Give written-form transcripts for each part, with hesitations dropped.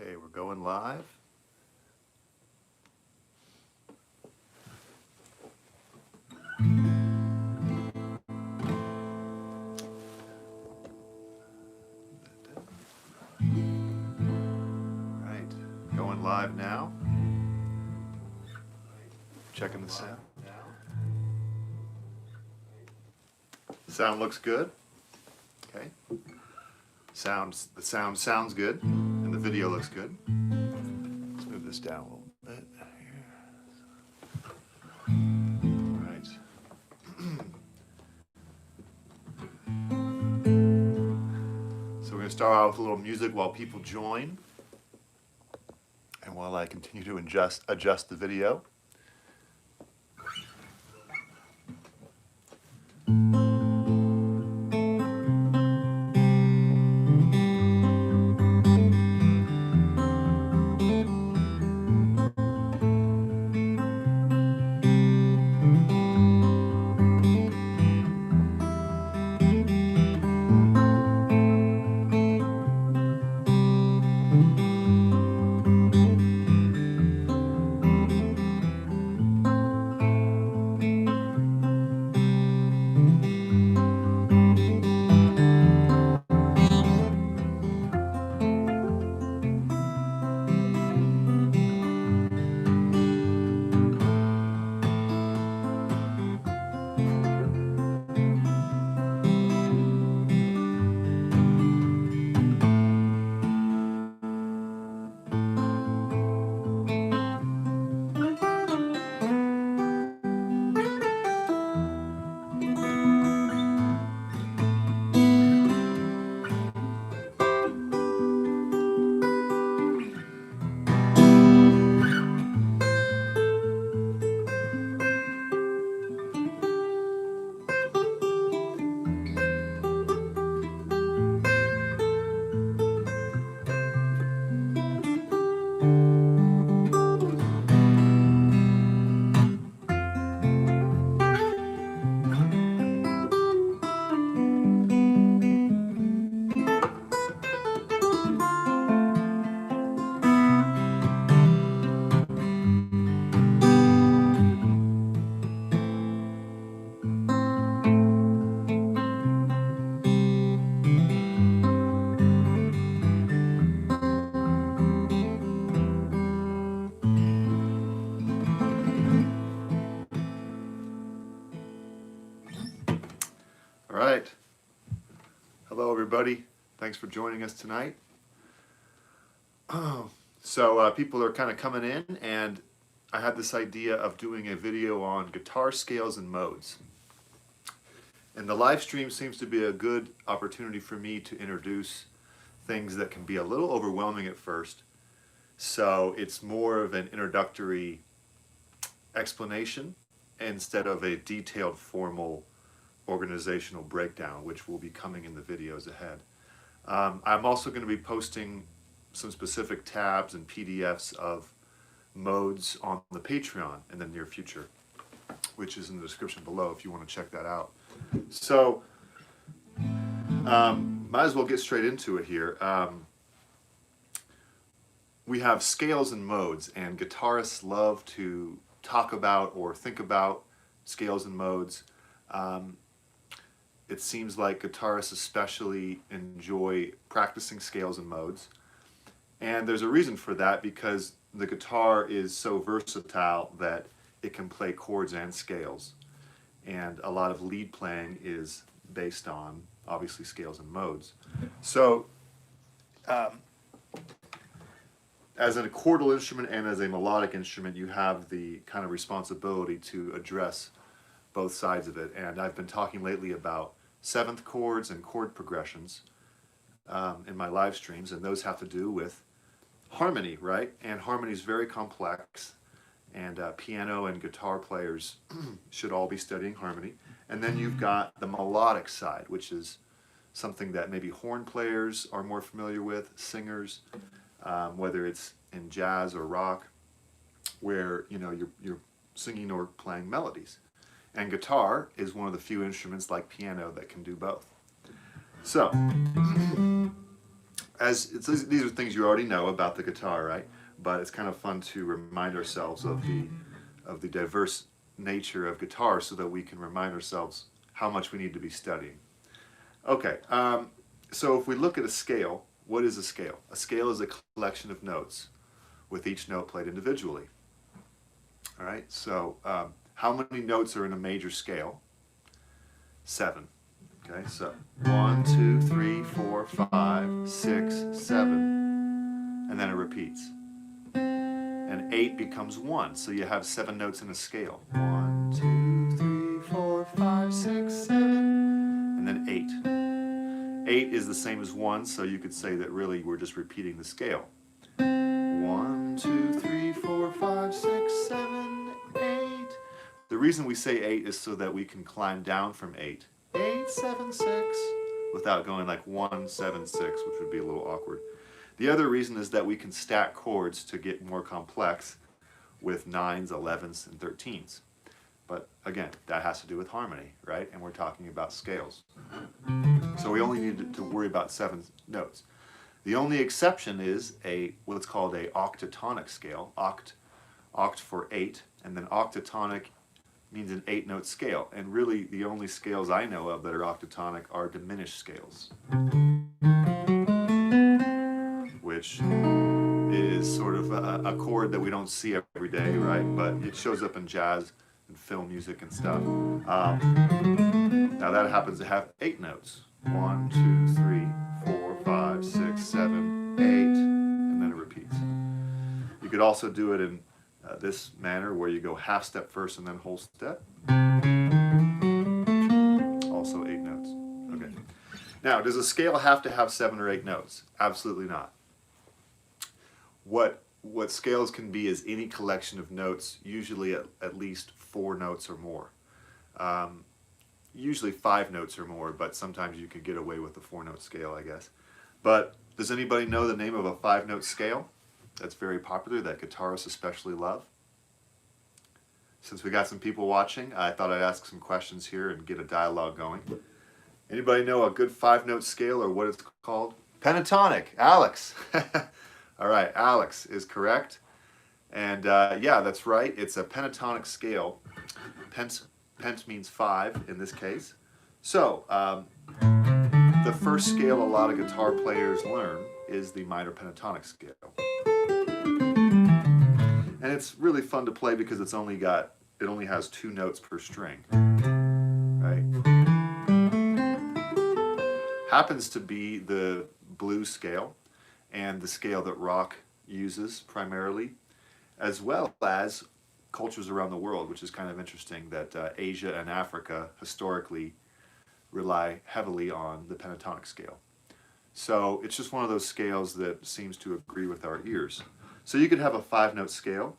Okay, we're going live. Right, going live now. Checking the sound. Sound looks good. Okay. The sound sounds good, and the video looks good. Let's move this down a little bit here. Right. So we're going to start out with a little music while people join, and while I continue to adjust the video. All right. Hello, everybody. Thanks for joining us tonight. So people are kind of coming in, and I had this idea of doing a video on guitar scales and modes. And the live stream seems to be a good opportunity for me to introduce things that can be a little overwhelming at first. So it's more of an introductory explanation instead of a detailed formal organizational breakdown, which will be coming in the videos ahead. I'm also going to be posting some specific tabs and PDFs of modes on the Patreon in the near future, which is in the description below if you want to check that out. So, might as well get straight into it here. We have scales and modes, and guitarists love to talk about or think about scales and modes. It seems like guitarists especially enjoy practicing scales and modes. And there's a reason for that, because the guitar is so versatile that it can play chords and scales. And a lot of lead playing is based on, obviously, scales and modes. So, as a chordal instrument and as a melodic instrument, you have the kind of responsibility to address both sides of it. And I've been talking lately about seventh chords and chord progressions in my live streams, and those have to do with harmony, right? And harmony is very complex, and piano and guitar players should all be studying harmony. And then you've got the melodic side, which is something that maybe horn players are more familiar with, singers, whether it's in jazz or rock, where you're singing or playing melodies. And guitar is one of the few instruments like piano that can do both. So, these are things you already know about the guitar, right? But it's kind of fun to remind ourselves of the diverse nature of guitar so that we can remind ourselves how much we need to be studying. Okay, so if we look at a scale, what is a scale? A scale is a collection of notes with each note played individually. All right, so how many notes are in a major scale? 7. Okay, so 1, 2, 3, 4, 5, 6, 7, and then it repeats. And 8 becomes 1, so you have 7 notes in a scale. 1, 2, 3, 4, 5, 6, 7, and then 8. 8 is the same as 1, so you could say that really we're just repeating the scale. 1, 2, 3, 4, 5, 6, 7, 8. The reason we say 8 is so that we can climb down from 8. 8, 7, 6, without going like 1, 7, 6, which would be a little awkward. The other reason is that we can stack chords to get more complex with 9s, 11s, and 13s. But again, that has to do with harmony, right? And we're talking about scales. So we only need to worry about 7 notes. The only exception is what's called a octatonic scale. Oct for 8, and then octatonic means an 8-note scale. And really, the only scales I know of that are octatonic are diminished scales, which is sort of a chord that we don't see every day, right? But it shows up in jazz and film music and stuff. Now that happens to have 8 notes. 1, 2, 3, 4, 5, 6, 7, 8, and then it repeats. You could also do it in this manner where you go half step first and then whole step. Also 8 notes. Okay. Now, does a scale have to have 7 or 8 notes? Absolutely not. What scales can be is any collection of notes, usually at least 4 notes or more. Usually 5 notes or more, but sometimes you could get away with a 4-note scale, I guess. But does anybody know the name of a 5-note scale that's very popular, that guitarists especially love? Since we got some people watching, I thought I'd ask some questions here and get a dialogue going. Anybody know a good 5-note scale or what it's called? Pentatonic. Alex. All right, Alex is correct. And yeah, that's right. It's a pentatonic scale. Pent means 5 in this case. So the first scale a lot of guitar players learn is the minor pentatonic scale. And it's really fun to play because it only has 2 notes per string. Right? Happens to be the blues scale and the scale that rock uses primarily, as well as cultures around the world, which is kind of interesting that Asia and Africa historically rely heavily on the pentatonic scale. So it's just one of those scales that seems to agree with our ears. So you could have a 5-note scale.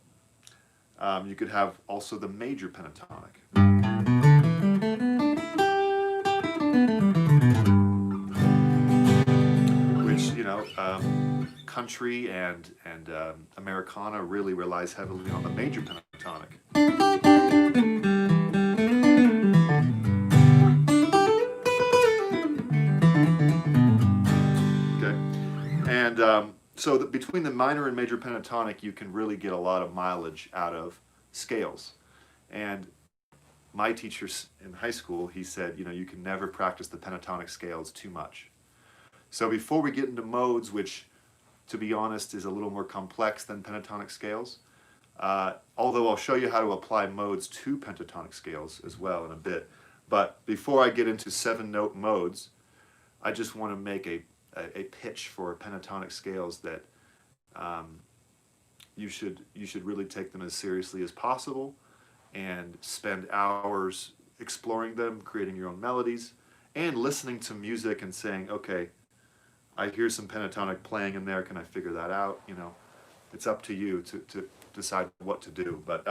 You could have also the major pentatonic. Which, you know, country and Americana really relies heavily on the major pentatonic. Okay, and so between the minor and major pentatonic, you can really get a lot of mileage out of scales. And my teacher in high school, he said, you know, you can never practice the pentatonic scales too much. So before we get into modes, which, to be honest, is a little more complex than pentatonic scales, although I'll show you how to apply modes to pentatonic scales as well in a bit. But before I get into 7-note modes, I just want to make a pitch for pentatonic scales that you should really take them as seriously as possible and spend hours exploring them, creating your own melodies, and listening to music and saying, okay, I hear some pentatonic playing in there, can I figure that out? You know, it's up to you to decide what to do. But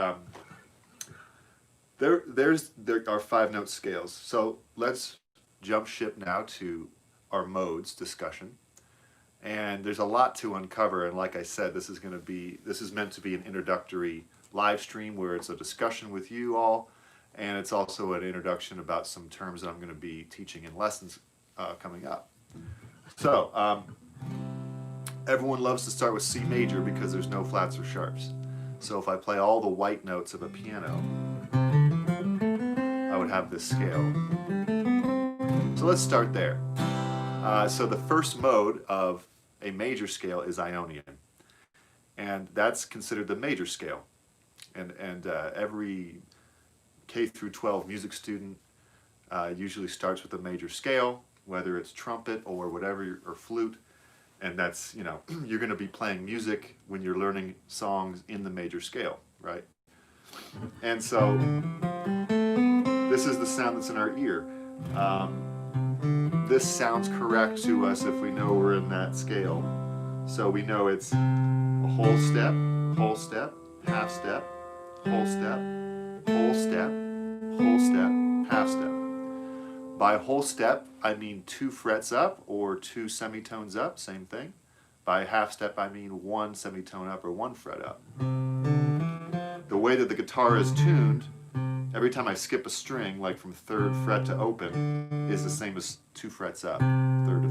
there are 5-note scales. So let's jump ship now to our modes discussion. And there's a lot to uncover, and like I said, this is meant to be an introductory live stream where it's a discussion with you all, and it's also an introduction about some terms that I'm going to be teaching in lessons coming up. So everyone loves to start with C major because there's no flats or sharps. So if I play all the white notes of a piano, I would have this scale. So let's start there. So the first mode of a major scale is Ionian, and that's considered the major scale. And every K through 12 music student usually starts with a major scale, whether it's trumpet or whatever, or flute. And that's, you know, you're going to be playing music when you're learning songs in the major scale, right? And so this is the sound that's in our ear. This sounds correct to us if we know we're in that scale. So we know it's a whole step, half step, whole step, whole step, whole step, half step. By whole step, I mean 2 frets up or 2 semitones up, same thing. By half step, I mean 1 semitone up or 1 fret up. The way that the guitar is tuned, every time I skip a string, like from 3rd fret to open, is the same as 2 frets up, 3rd to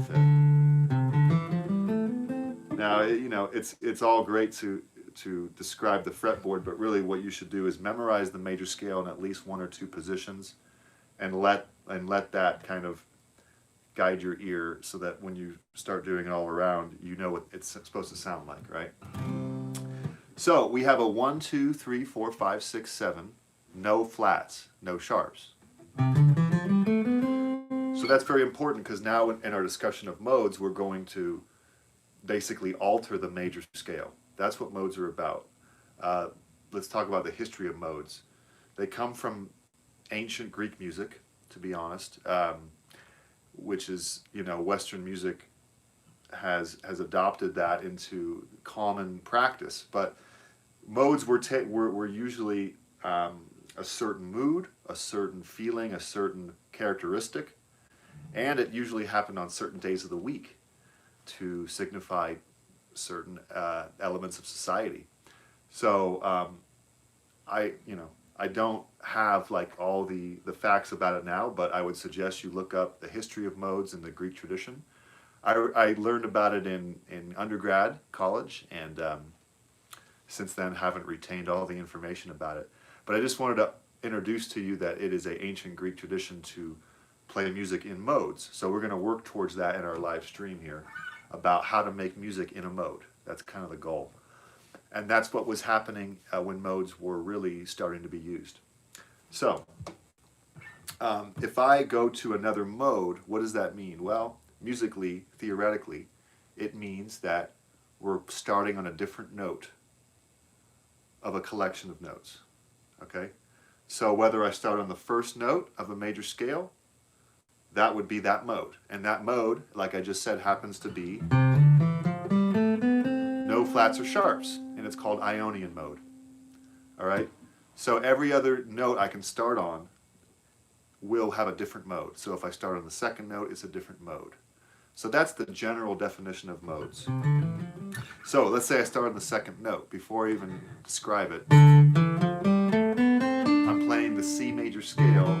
5th. Now, you know, it's all great to describe the fretboard, but really what you should do is memorize the major scale in at least 1 or 2 positions, and let that kind of guide your ear so that when you start doing it all around, you know what it's supposed to sound like, right? So we have a 1, 2, 3, 4, 5, 6, 7, no flats, no sharps. So that's very important because now in our discussion of modes, we're going to basically alter the major scale. That's what modes are about. Let's talk about the history of modes. They come from ancient Greek music, to be honest, which is, you know, Western music has adopted that into common practice. But modes were usually a certain mood, a certain feeling, a certain characteristic, and it usually happened on certain days of the week to signify certain elements of society. So I don't have like all the facts about it now, but I would suggest you look up the history of modes in the Greek tradition. I learned about it in undergrad, college, and since then haven't retained all the information about it. But I just wanted to introduce to you that it is an ancient Greek tradition to play music in modes. So we're going to work towards that in our live stream here about how to make music in a mode. That's kind of the goal. And that's what was happening when modes were really starting to be used. So, if I go to another mode, what does that mean? Well, musically, theoretically, it means that we're starting on a different note of a collection of notes. Okay? So whether I start on the first note of a major scale, that would be that mode. And that mode, like I just said, happens to be no flats or sharps, and it's called Ionian mode. All right? So every other note I can start on will have a different mode. So if I start on the second note, it's a different mode. So that's the general definition of modes. So let's say I start on the second note. Before I even describe it, I'm playing the C major scale,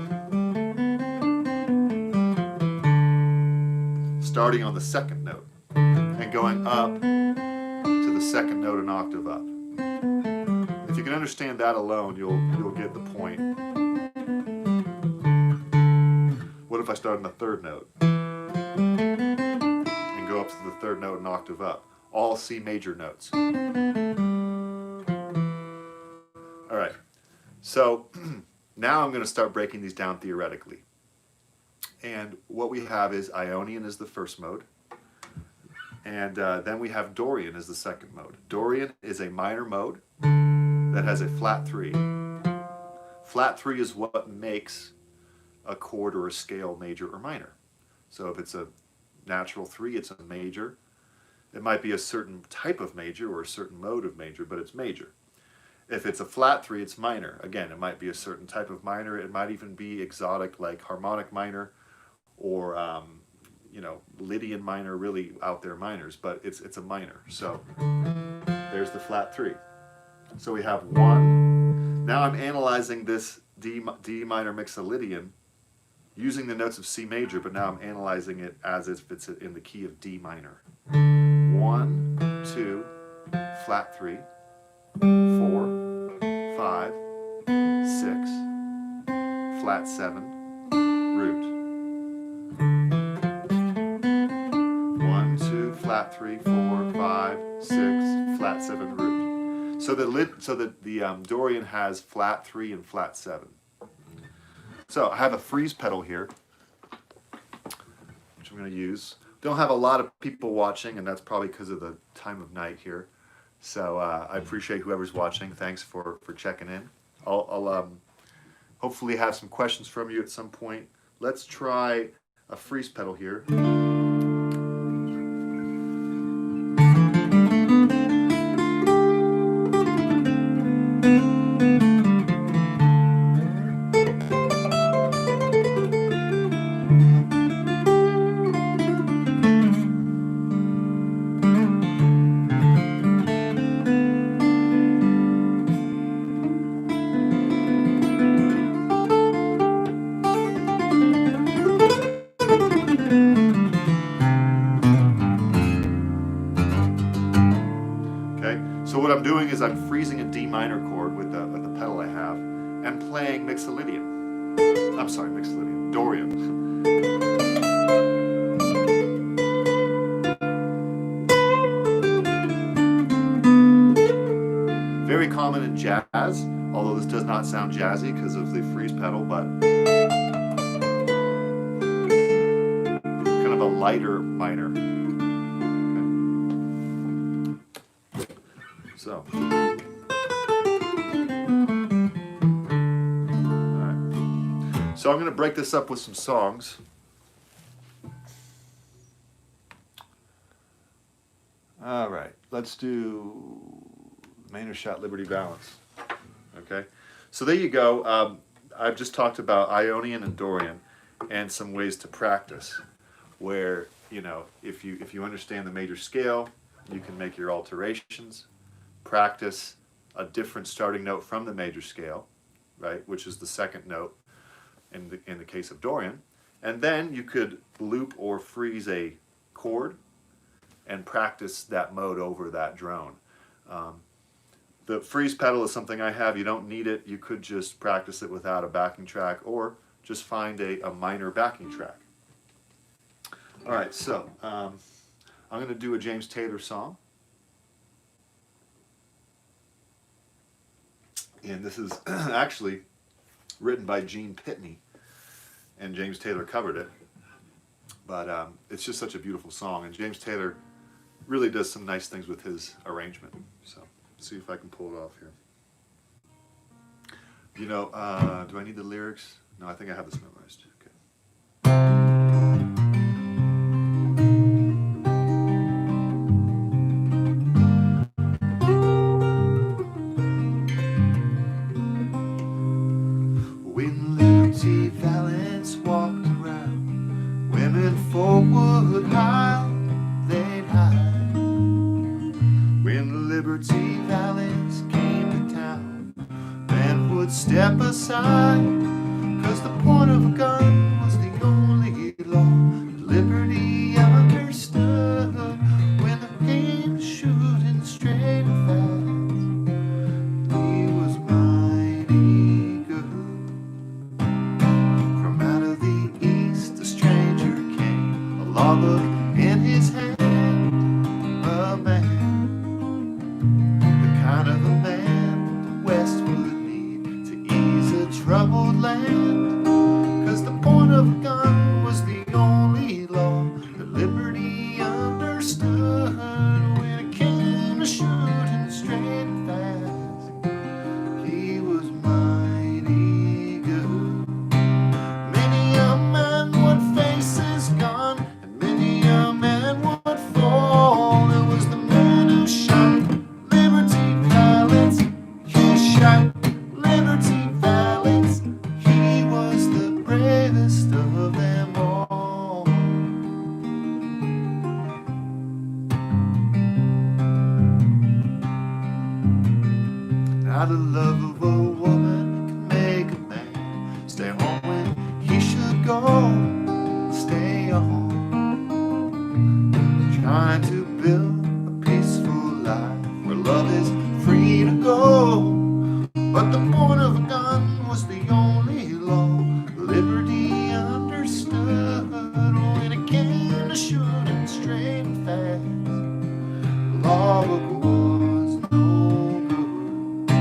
starting on the second note and going up to the second note an octave up. If you can understand that alone, you'll get the point. What if I start on the third note and go up to the third note an octave up? All C major notes. All right, so now I'm going to start breaking these down theoretically. And what we have is Ionian is the first mode, and then we have Dorian as the second mode. Dorian is a minor mode that has a flat 3. Flat 3 is what makes a chord or a scale major or minor. So if it's a natural 3, it's a major. It might be a certain type of major or a certain mode of major, but it's major. If it's a flat 3, it's minor. Again, it might be a certain type of minor. It might even be exotic like harmonic minor or Lydian minor, really out there minors, but it's a minor. So there's the flat 3. So we have 1. Now I'm analyzing this D minor Mixolydian using the notes of C major, but now I'm analyzing it as if it's in the key of D minor. 1, 1, 2, flat 3, 4, 5, 6, flat 7, root. 1, 2, flat 3, 4, 5, 6, flat 7, root. So the Dorian has flat 3 and flat 7. So I have a freeze pedal here, which I'm going to use. Don't have a lot of people watching, and that's probably because of the time of night here. So I appreciate whoever's watching. Thanks for checking in. I'll hopefully have some questions from you at some point. Let's try a freeze pedal here. So what I'm doing is I'm freezing a D minor chord with the pedal I have and playing Mixolydian. I'm sorry, Mixolydian, Dorian. Very common in jazz, although this does not sound jazzy because of the freeze pedal, but kind of a lighter minor. So, all right. So I'm going to break this up with some songs. All right, let's do Maynard Liberty Valance. Okay, so there you go. I've just talked about Ionian and Dorian and some ways to practice where, you know, if you understand the major scale, you can make your alterations. Practice a different starting note from the major scale, right, which is the second note in the case of Dorian, and then you could loop or freeze a chord and practice that mode over that drone. The freeze pedal is something I have. You don't need it. You could just practice it without a backing track or just find a minor backing track. All right, so I'm going to do a James Taylor song. And this is actually written by Gene Pitney, and James Taylor covered it. But it's just such a beautiful song, and James Taylor really does some nice things with his arrangement. So let's see if I can pull it off here. You know, do I need the lyrics? No, I think I have this memorized. Okay. When Liberty Valance walked around, women folk would howl, they'd hide. When Liberty Valance came to town, men would step aside, 'cause the point of a gun was the only law that Liberty understood. When they came shooting straight and fast, he was mighty good. From out of the east a stranger came, a logbook in his hand, a man, the kind of a man the West would need to ease a troubled land. 'Cause the point of a gun was the only law that Liberty understood. When it came to shooting straight and fast, he was mighty good. Many a man would face his gun, and many a man would fall. It was the man who shot Liberty Valance. He shot Liberty Valance. He was the bravest of them all. Now the love of a woman can make a man stay home when he should go. Stay home, trying to build love is free to go. But the point of a gun was the only law Liberty understood. When it came to shooting straight and fast, the law was no good.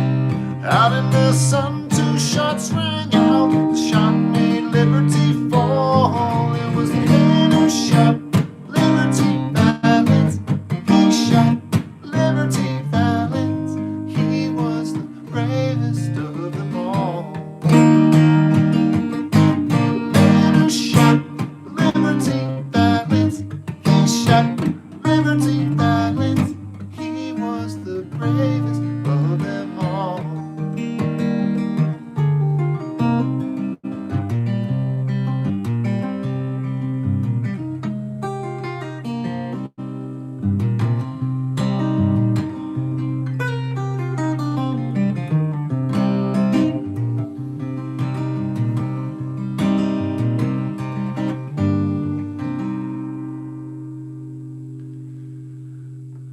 Out in the sun, 2 shots rang out. The shot made Liberty fall. It was the man who shot Liberty Valance. He shot Liberty Valance. He was the bravest of them all. The man who shot Liberty Valance. He shot Liberty Valance. He was the bravest of them all.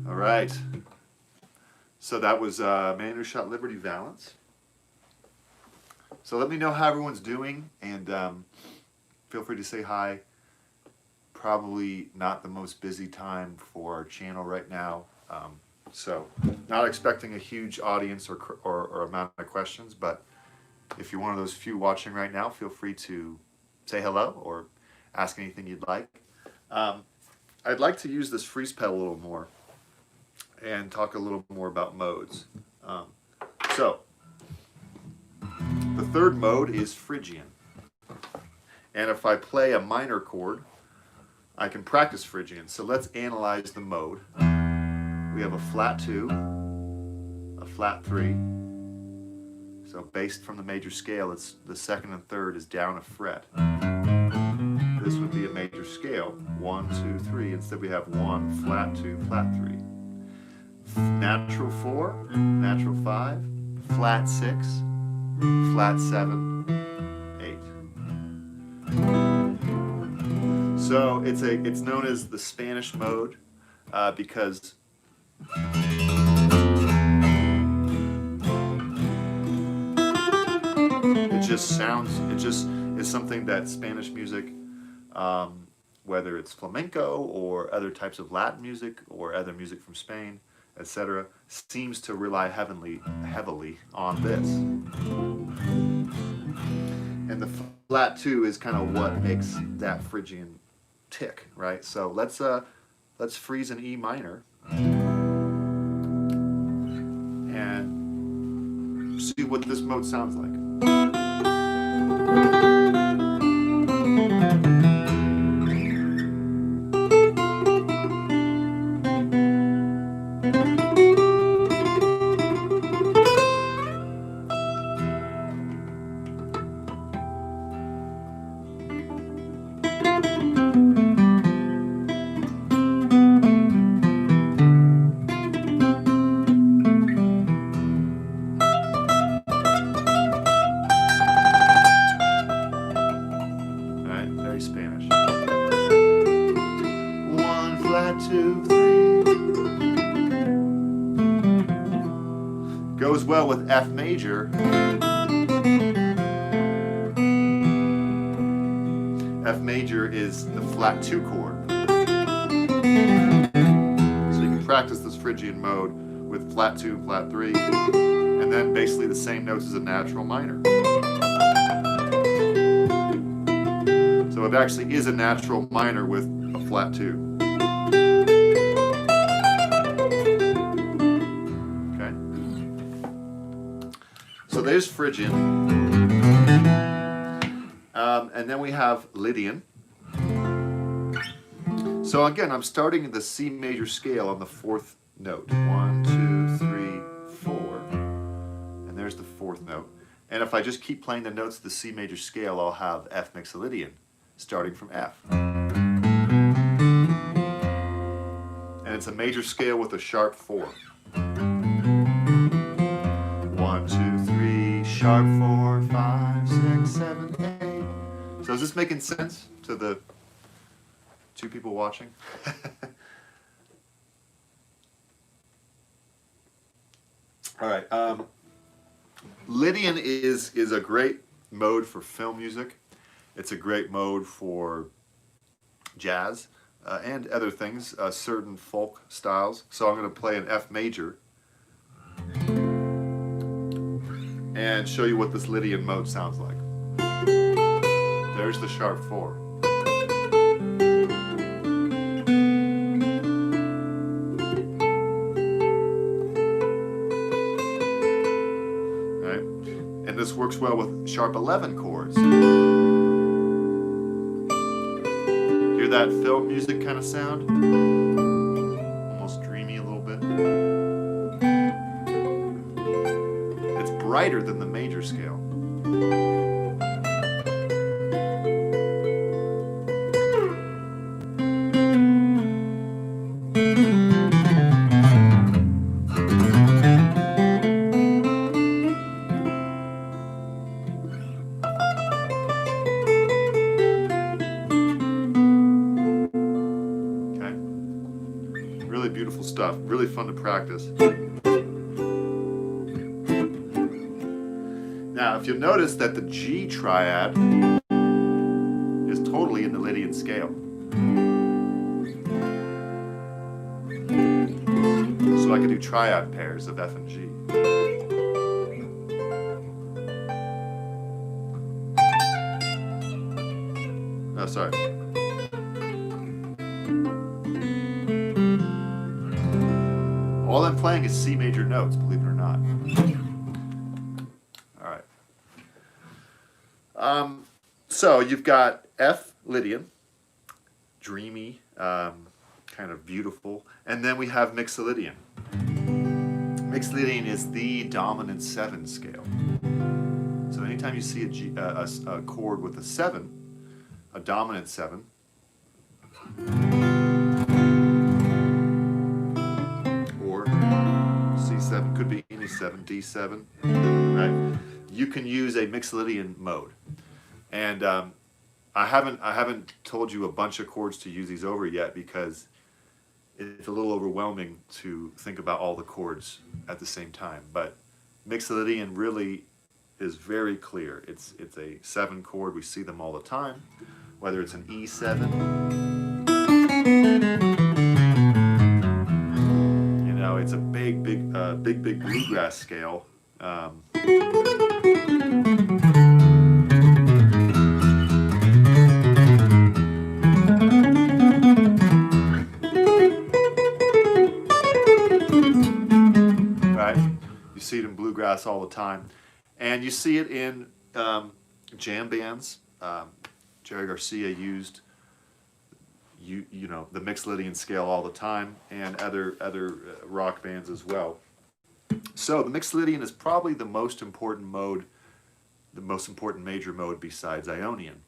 All right. So that was Man Who Shot Liberty Valance. So let me know how everyone's doing, and feel free to say hi. Probably not the most busy time for our channel right now. So not expecting a huge audience or amount of questions, but if you're one of those few watching right now, feel free to say hello or ask anything you'd like. I'd like to use this freeze pedal a little more and talk a little more about modes. So the third mode is Phrygian. And if I play a minor chord, I can practice Phrygian. So let's analyze the mode. We have a flat 2, a flat 3. So based from the major scale, it's the second and third is down a fret. This would be a major scale, 1, 2, 3. Instead we have 1, flat 2, flat 3. Natural 4, natural 5, flat 6, flat 7, 8. So it's known as the Spanish mode because it just is something that Spanish music, whether it's flamenco or other types of Latin music or other music from Spain, etc., seems to rely heavily on this. And the flat 2 is kind of what makes that Phrygian tick, right? So let's freeze an E minor and see what this mode sounds like. Spanish. 1, flat 2, 3. Goes well with F major. F major is the flat 2 chord. So you can practice this Phrygian mode with flat 2, flat 3, and then basically the same notes as a natural minor. So it actually is a natural minor with a flat 2. Okay? So there's Phrygian. And then we have Lydian. So again, I'm starting in the C major scale on the 4th note. 1, 2, 3, 4. And there's the 4th note. And if I just keep playing the notes of the C major scale, I'll have F Mixolydian, starting from F. And it's a major scale with a sharp 4. 1, 2, 3, sharp 4, 5, 6, 7, 8. So is this making sense to the 2 people watching? All right. Lydian is a great mode for film music. It's a great mode for jazz and other things, certain folk styles. So I'm going to play an F major and show you what this Lydian mode sounds like. There's the sharp 4. Right? And this works well with sharp 11 chords. Hear that film music kind of sound? Almost dreamy a little bit. It's brighter than the major scale. Really beautiful stuff, really fun to practice. Now, if you'll notice that the G triad is totally in the Lydian scale. So I could do triad pairs of F and G. Oh, sorry. All I'm playing is C major notes, believe it or not. All right. So you've got F Lydian, dreamy, kind of beautiful, and then we have Mixolydian. Mixolydian is the dominant 7 scale. So anytime you see a chord with a 7, a dominant 7, C7, could be any 7, D7, right? You can use a Mixolydian mode. And I haven't told you a bunch of chords to use these over yet because it's a little overwhelming to think about all the chords at the same time. But Mixolydian really is very clear. It's a 7 chord. We see them all the time, whether it's an E7. It's a big bluegrass scale. Right? You see it in bluegrass all the time. And you see it in jam bands. Jerry Garcia used the Mixolydian scale all the time, and other rock bands as well. So the Mixolydian is probably the most important mode, the most important major mode besides Ionian.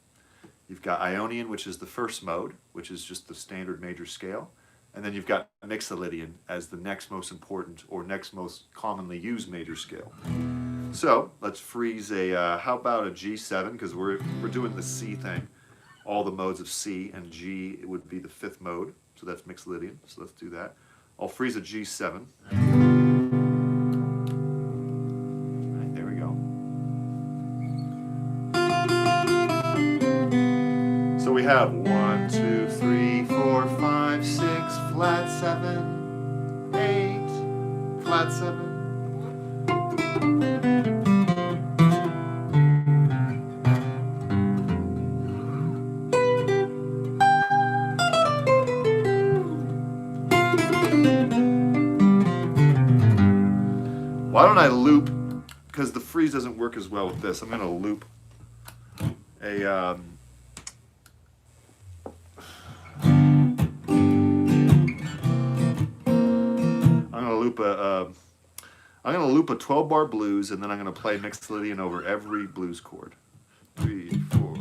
You've got Ionian, which is the first mode, which is just the standard major scale, and then you've got Mixolydian as the next most important or next most commonly used major scale. So let's freeze a how about a G7, because we're doing the C thing. All the modes of C and G, it would be the 5th mode, so that's Mixolydian, so let's do that. I'll freeze a G7. Right, there we go. So we have 1, 2, 3, 4, 5, 6, flat 7, 8, flat 7. Why don't I loop, because the freeze doesn't work as well with this, I'm going to loop a, I'm going to loop a 12-bar blues, and then I'm going to play Mixolydian over every blues chord. 3, 4.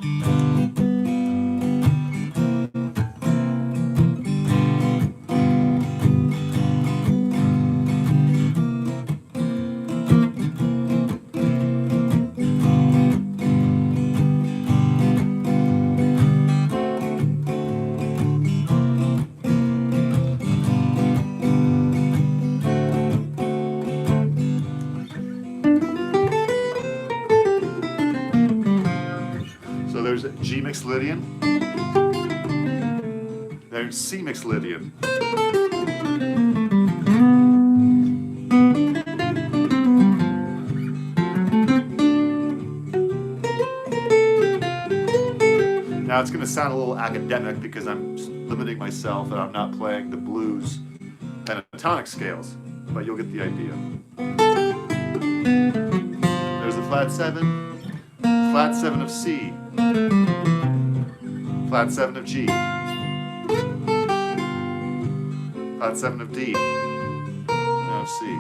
D mixed Lydian, then C mixed Lydian. Now it's going to sound a little academic because I'm limiting myself and I'm not playing the blues pentatonic scales, but you'll get the idea. There's a flat 7 of C, flat 7 of G, flat 7 of D, now C.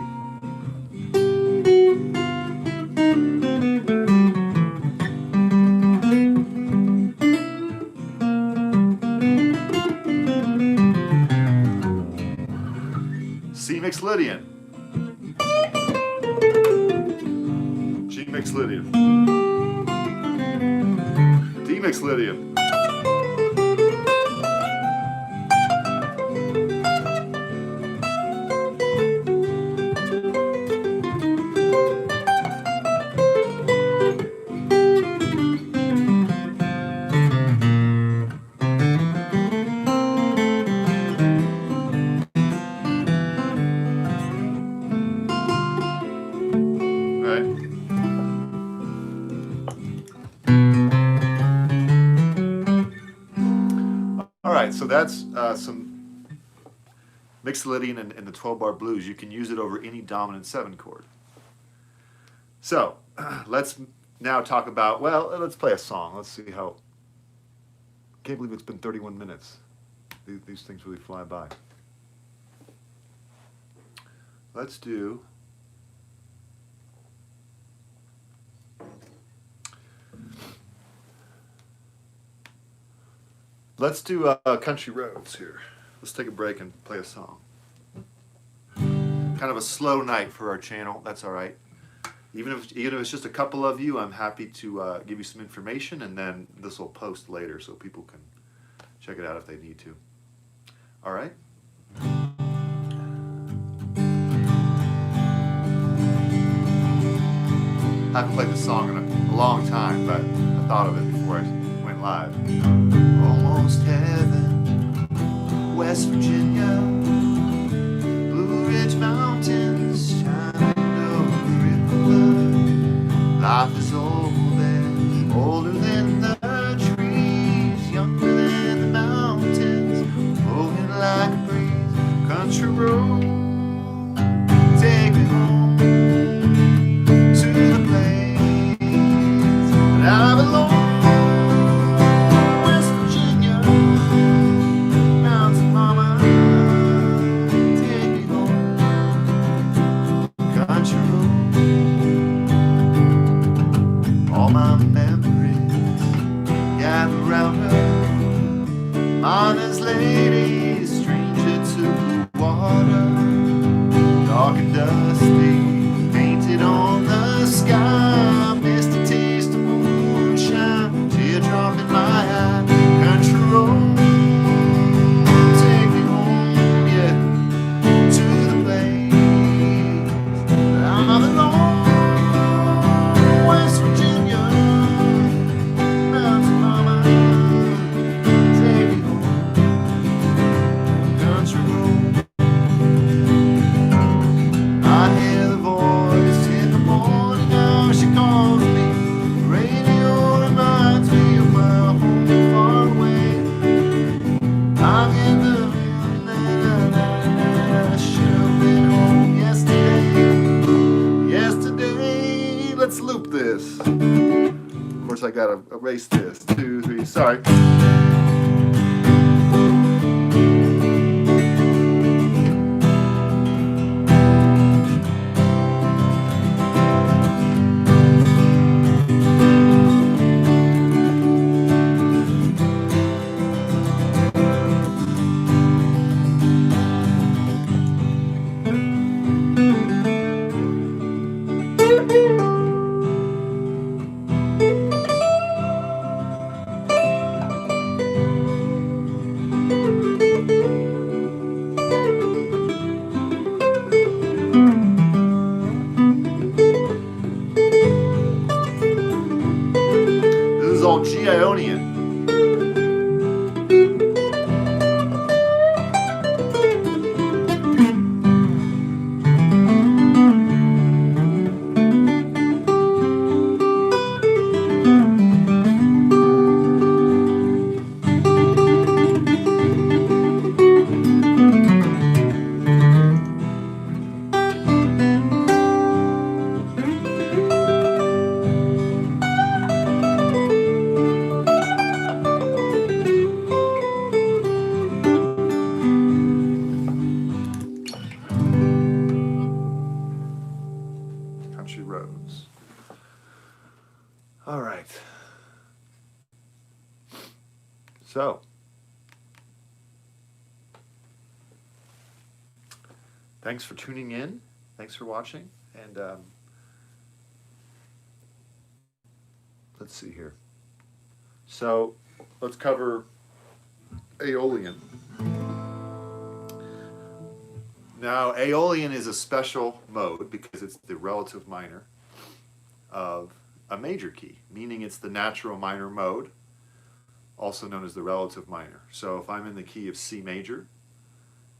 C mixed Lydian, G mixed Lydian, D mixed Lydian, so that's some mixed Lydian in the 12-bar blues. You can use it over any dominant 7 chord. So let's now talk about, well, let's play a song. Let's see how, can't believe it's been 31 minutes. These things really fly by. Let's do Country Roads here. Let's take a break and play a song. Kind of a slow night for our channel. That's all right. Even if it's just a couple of you, I'm happy to give you some information, and then this will post later so people can check it out if they need to. All right? I haven't played this song in a long time, but I thought of it before I went live. Almost heaven, West Virginia, Blue Ridge Mountains, shining over the river. Life is old and older than the trees, younger than the mountains, flowing like a breeze. Country road, take me home to the place that I belong. Honest lady, stranger to blue water, dark and dusty, painted on the sky, misty taste of moonshine, teardrop in my eye. Country road, take me home, yeah, to the place that I belong. West Virginia, mountain mama, take me home. I hear the voice in the morning, now she calls me. The radio reminds me of my home far away. I'm in the mood that I should have been home yesterday. Let's loop this. Of course, I gotta erase this. 2, 3, sorry. This is all G Ionian. All right. So, thanks for tuning in. Thanks for watching. And let's see here. So, let's cover Aeolian. Now, Aeolian is a special mode because it's the relative minor of a major key, meaning it's the natural minor mode, also known as the relative minor. So if I'm in the key of C major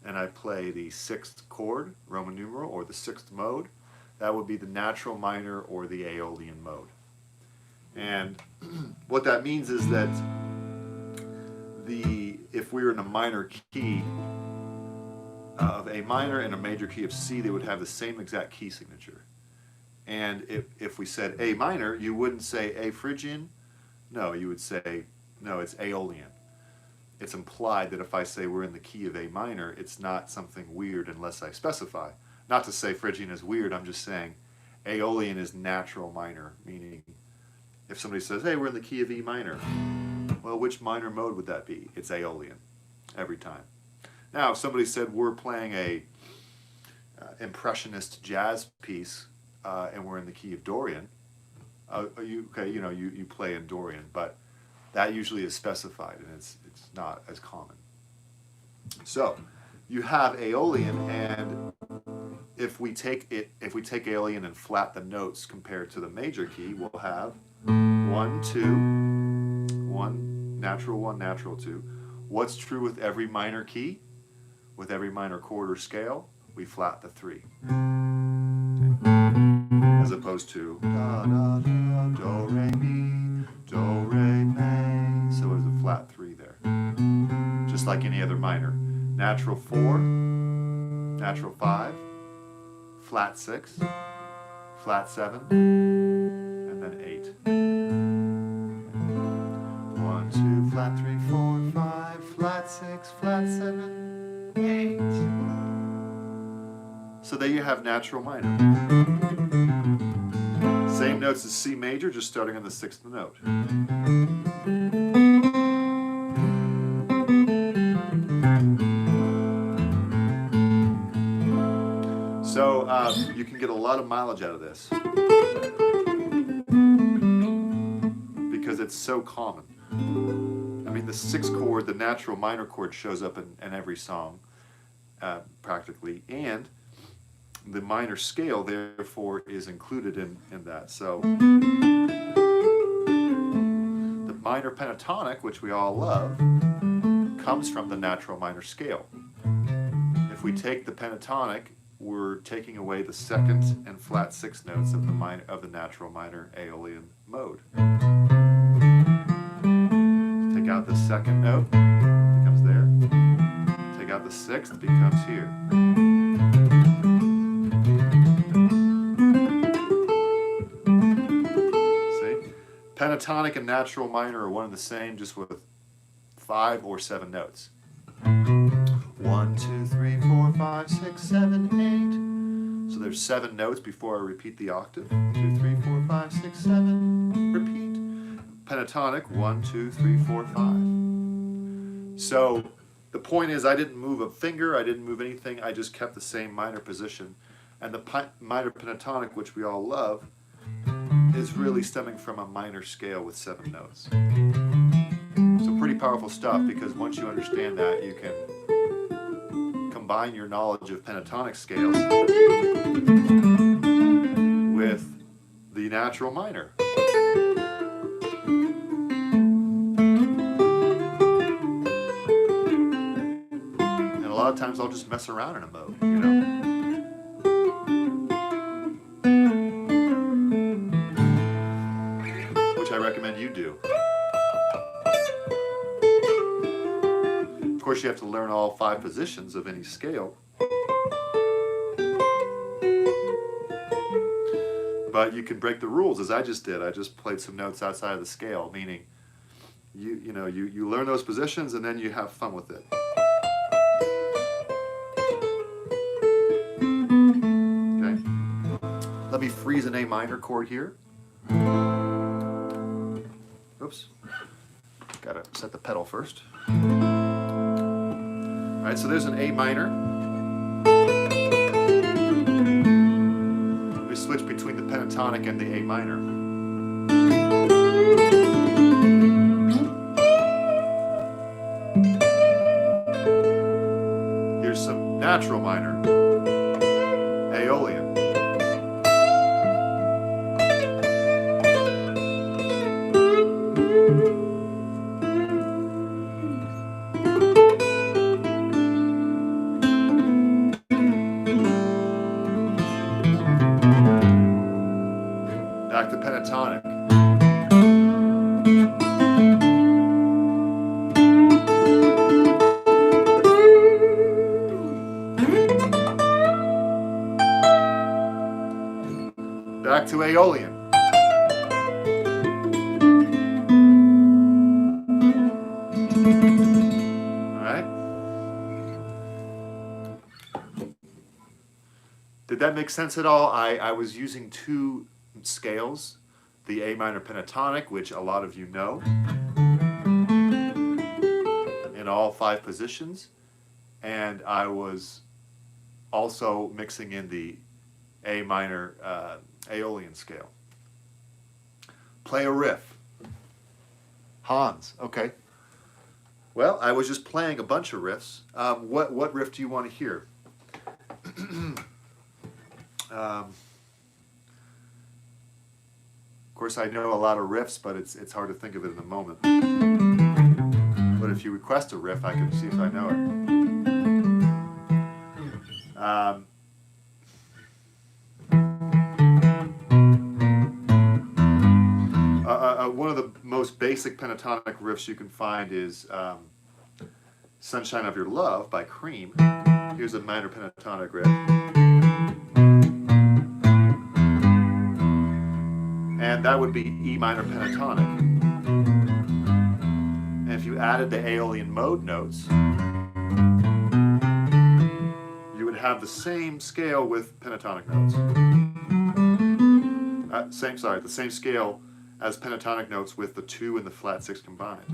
and I play the 6th chord, Roman numeral, or the 6th mode, that would be the natural minor or the Aeolian mode. And what that means is that if we were in a minor key of A minor and a major key of C, they would have the same exact key signature. And if we said A minor, you wouldn't say A Phrygian. No, you would say, no, it's Aeolian. It's implied that if I say we're in the key of A minor, it's not something weird unless I specify. Not to say Phrygian is weird, I'm just saying Aeolian is natural minor, meaning if somebody says, hey, we're in the key of E minor, well, which minor mode would that be? It's Aeolian, every time. Now, if somebody said we're playing a impressionist jazz piece and we're in the key of Dorian, you play in Dorian, but that usually is specified and it's not as common. So you have Aeolian, and if we take Aeolian and flat the notes compared to the major key, we'll have 1, 2, 1, natural 2. What's true with every minor key? With every minor chord or scale, we flat the 3. Okay. As opposed to da da da, do re mi, do re mi. So there's a flat 3 there. Just like any other minor. Natural 4, natural 5, flat 6, flat 7, and then 8. 1, 2, flat 3, 4, 5, flat 6, flat 7, 8. So there you have natural minor. Same notes as C major, just starting on the 6th note. So you can get a lot of mileage out of this because it's so common. I mean, the 6th chord, the natural minor chord, shows up in every song practically, and the minor scale therefore is included in that. So the minor pentatonic, which we all love, comes from the natural minor scale. If we take the pentatonic, we're taking away the 2nd and flat 6 notes of the natural minor Aeolian mode. Take out the 2nd note, it becomes there. Take out the 6th, it becomes here. See? Pentatonic and natural minor are one and the same, just with 5 or 7 notes. 1, 2, 3, 4, 5, 6, 7, 8. So there's 7 notes before I repeat the octave. 2, 3, 4, 5, 6, 7. Repeat. Pentatonic, 1, 2, 3, 4, 5. So the point is, I didn't move a finger, I didn't move anything, I just kept the same minor position. And the minor pentatonic, which we all love, is really stemming from a minor scale with 7 notes. So pretty powerful stuff, because once you understand that, you can combine your knowledge of pentatonic scales with the natural minor. And a lot of times I'll just mess around in a mode, you know. Which I recommend you do. Of course, you have to learn all 5 positions of any scale. But you can break the rules, as I just did. I just played some notes outside of the scale, meaning you learn those positions and then you have fun with it. Okay. Let me freeze an A minor chord here. Oops. Gotta set the pedal first. All right, so there's an A minor. We switch between the pentatonic and the A minor. Here's some natural minor, Aeolian. Back to pentatonic. Back to Aeolian. All right. Did that make sense at all? I was using two scales, the A minor pentatonic, which a lot of you know, in all 5 positions, and I was also mixing in the A minor Aeolian scale. Play a riff. Hans, okay. Well, I was just playing a bunch of riffs. What riff do you want to hear? Of course, I know a lot of riffs, but it's hard to think of it in the moment. But if you request a riff, I can see if I know it. One of the most basic pentatonic riffs you can find is Sunshine of Your Love by Cream. Here's a minor pentatonic riff. And that would be E minor pentatonic. And if you added the Aeolian mode notes, you would have the same scale with pentatonic notes. The same scale as pentatonic notes with the 2 and the flat 6 combined.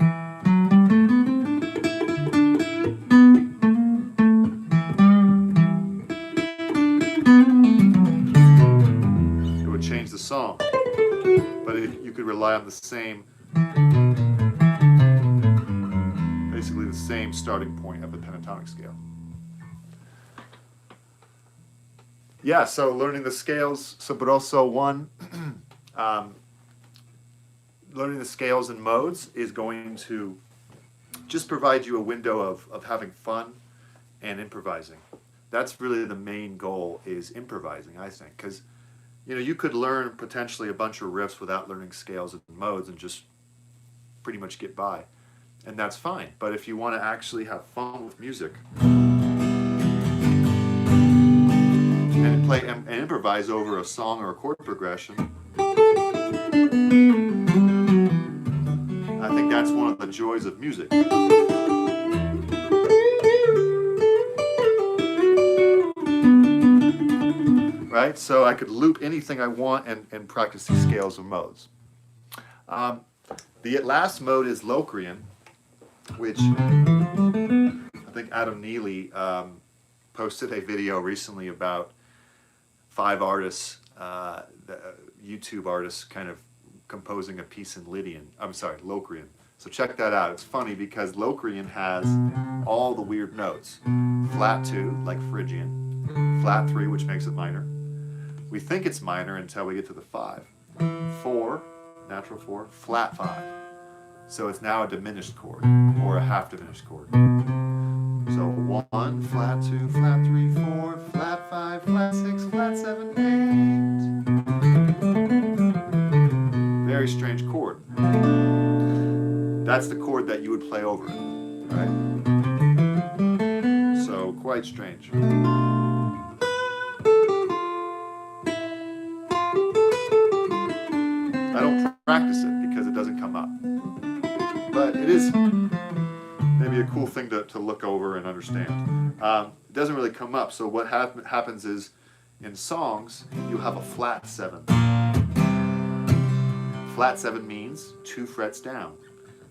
It would change the song, but you could rely on the same, basically the same starting point of the pentatonic scale. Yeah, so learning the scales, but also learning the scales and modes is going to just provide you a window of having fun and improvising. That's really the main goal, is improvising, I think, because you could learn potentially a bunch of riffs without learning scales and modes and just pretty much get by, and that's fine. But if you want to actually have fun with music and play and improvise over a song or a chord progression, I think that's one of the joys of music. Right? So I could loop anything I want and practice these scales and modes. The last mode is Locrian, which I think Adam Neely posted a video recently about 5 artists, YouTube artists, kind of composing a piece in Locrian. So check that out. It's funny because Locrian has all the weird notes. Flat 2, like Phrygian. Flat 3, which makes it minor. We think it's minor until we get to the 5. 4, natural 4, flat 5. So it's now a diminished chord, or a half diminished chord. So 1, flat 2, flat 3, 4, flat 5, flat 6, flat 7, 8. Very strange chord. That's the chord that you would play over it, right? So quite strange. I don't practice it because it doesn't come up. But it is maybe a cool thing to look over and understand. It doesn't really come up, so what happens is in songs, you have a flat 7. flat 7 means 2 frets down,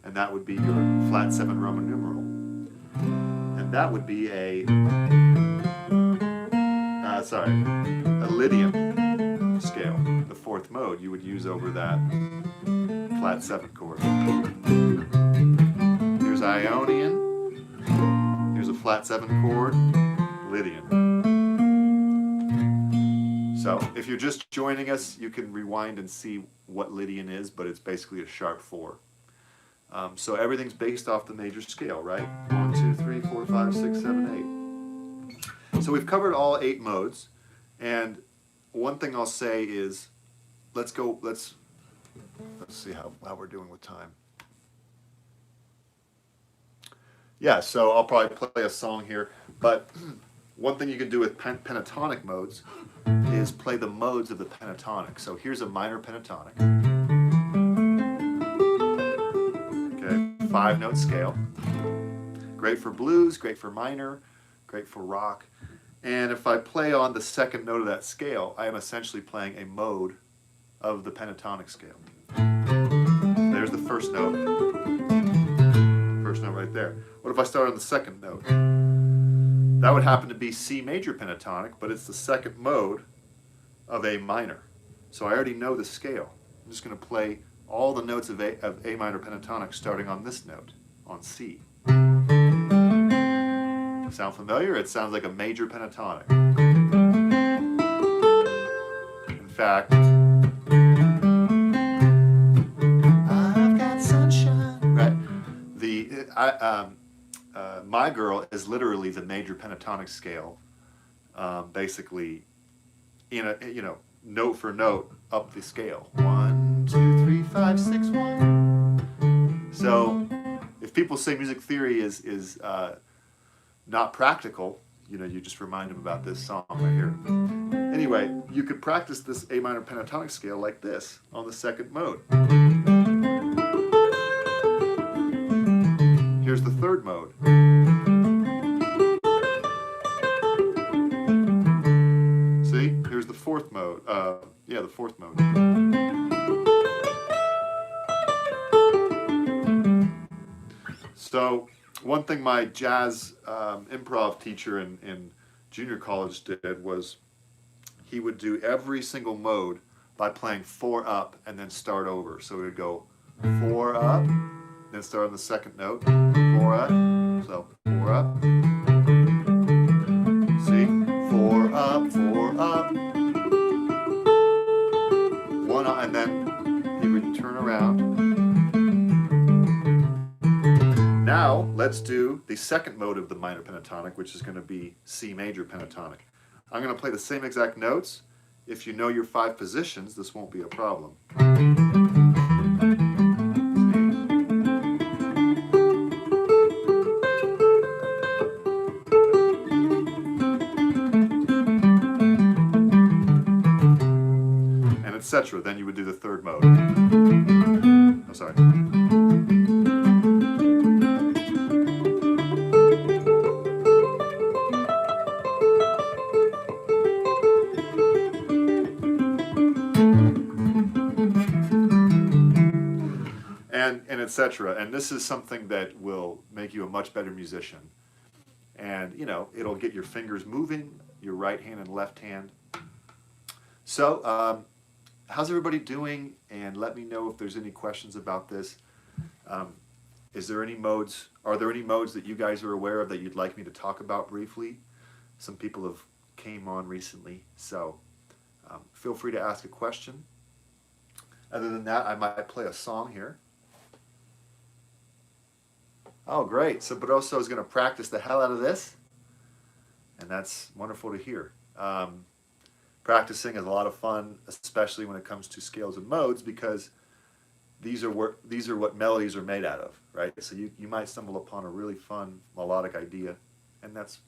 and that would be your flat 7 Roman numeral. And that would be a Lydian scale, the 4th mode you would use over that flat 7 chord. Here's Ionian, here's a flat 7 chord, Lydian. So if you're just joining us, you can rewind and see what Lydian is, but it's basically a sharp 4. So everything's based off the major scale, right? 1, 2, 3, 4, 5, 6, 7, 8. So we've covered all 8 modes, and one thing I'll say is, let's see how we're doing with time. Yeah, so I'll probably play a song here, but one thing you can do with pentatonic modes is play the modes of the pentatonic. So here's a minor pentatonic. Okay, 5-note scale. Great for blues, great for minor, great for rock. And if I play on the 2nd note of that scale, I am essentially playing a mode of the pentatonic scale. There's the 1st note. 1st note right there. What if I start on the 2nd note? That would happen to be C major pentatonic, but it's the 2nd mode of A minor. So I already know the scale. I'm just going to play all the notes of A minor pentatonic starting on this note, on C. Sound familiar? It sounds like a major pentatonic. In fact, I've got sunshine. Right? My Girl is literally the major pentatonic scale, basically, note for note up the scale. 1, 2, 3, 5, 6, 1. So, if people say music theory is not practical, you just remind them about this song right here. Anyway, you could practice this A minor pentatonic scale like this on the 2nd mode. Here's the 3rd mode. See? Here's the 4th mode. The 4th mode. So, one thing my jazz improv teacher in junior college did was he would do every single mode by playing 4 up and then start over. So he would go 4 up, then start on the 2nd note, 4 up, so 4 up. See? 4 up, 4 up. 1 up, and then he would turn around. Now, let's do the 2nd mode of the minor pentatonic, which is going to be C major pentatonic. I'm going to play the same exact notes. If you know your 5 positions, this won't be a problem. And etc. Then you would do the 3rd mode. Oh, sorry. And etc. And this is something that will make you a much better musician. And, it'll get your fingers moving, your right hand and left hand. So, how's everybody doing? And let me know if there's any questions about this. Are there any modes that you guys are aware of that you'd like me to talk about briefly? Some people have came on recently, so feel free to ask a question. Other than that, I might play a song here. Oh, great. So Barroso is going to practice the hell out of this. And that's wonderful to hear. Practicing is a lot of fun, especially when it comes to scales and modes, because these are what melodies are made out of, right? So you might stumble upon a really fun melodic idea, and that's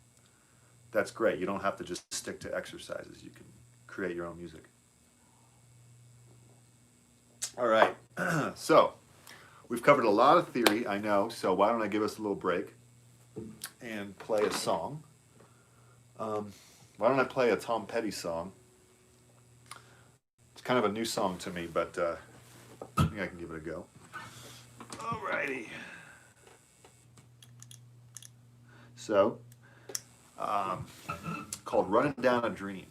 great. You don't have to just stick to exercises. You can create your own music. All right. So we've covered a lot of theory, I know, so why don't I give us a little break and play a song. Why don't I play a Tom Petty song? It's kind of a new song to me, but I think I can give it a go. Alrighty. So, called Running Down a Dream.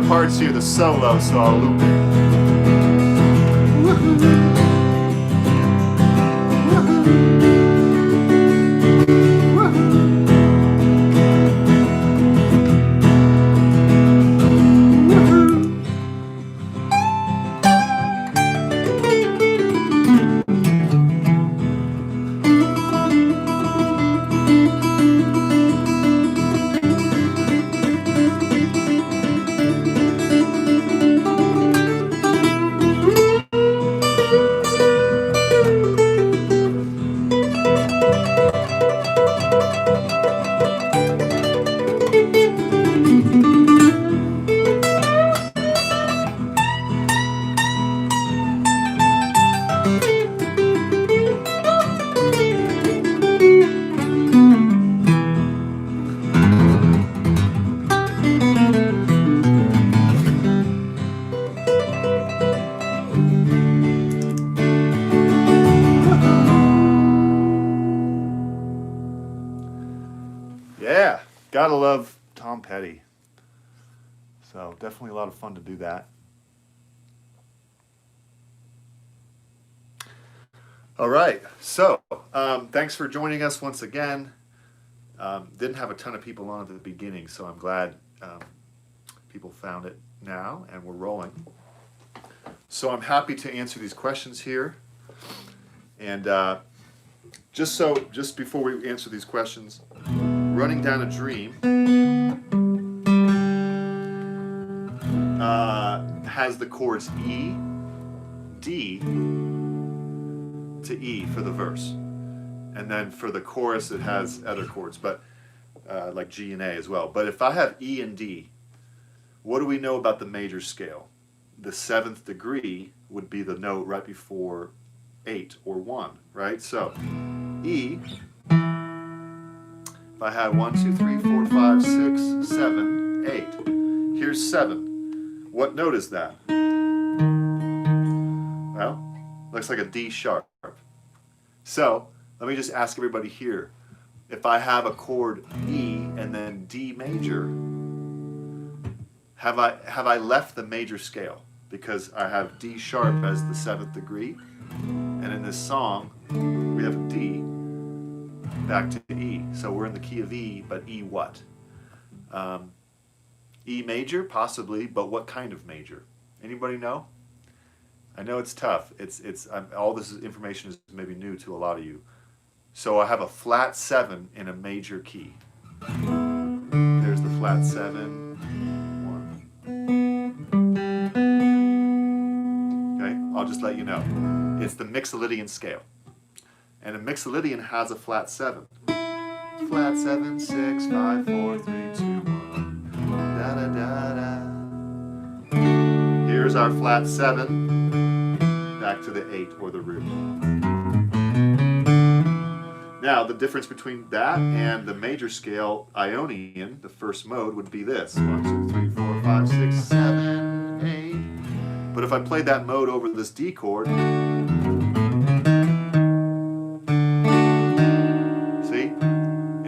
Parts here, the solo, so I'll loop it. Yeah, gotta love Tom Petty. So definitely a lot of fun to do that. All right, so thanks for joining us once again. Didn't have a ton of people on at the beginning, so I'm glad people found it now and we're rolling. So I'm happy to answer these questions here. And just before we answer these questions, Running Down a Dream has the chords E, D to E for the verse. And then for the chorus it has other chords, but like G and A as well. But if I have E and D, what do we know about the major scale? The 7th degree would be the note right before 8 or 1, right? So E, if I had 1, 2, 3, 4, 5, 6, 7, 8. Here's 7. What note is that? Well, looks like a D sharp. So Let me just ask everybody here. If I have a chord E and then D major, have I left the major scale? Because I have D sharp as the 7th degree, and in this song we have D back to E. So we're in the key of E, but E what? E major, possibly, but what kind of major? Anybody know? I know it's tough. All this information is maybe new to a lot of you. So I have a flat 7 in a major key. There's the flat 7. 1. Okay, I'll just let you know. It's the Mixolydian scale. And a Mixolydian has a flat 7. Flat 7, 6, 5, 4, 3, 2, 1. Da da da da. Here's our flat 7. Back to the 8 or the root. Now, the difference between that and the major scale Ionian, the first mode, would be this. 1, 2, 3, 4, 5, 6, 7, 8. But if I played that mode over this D chord, see?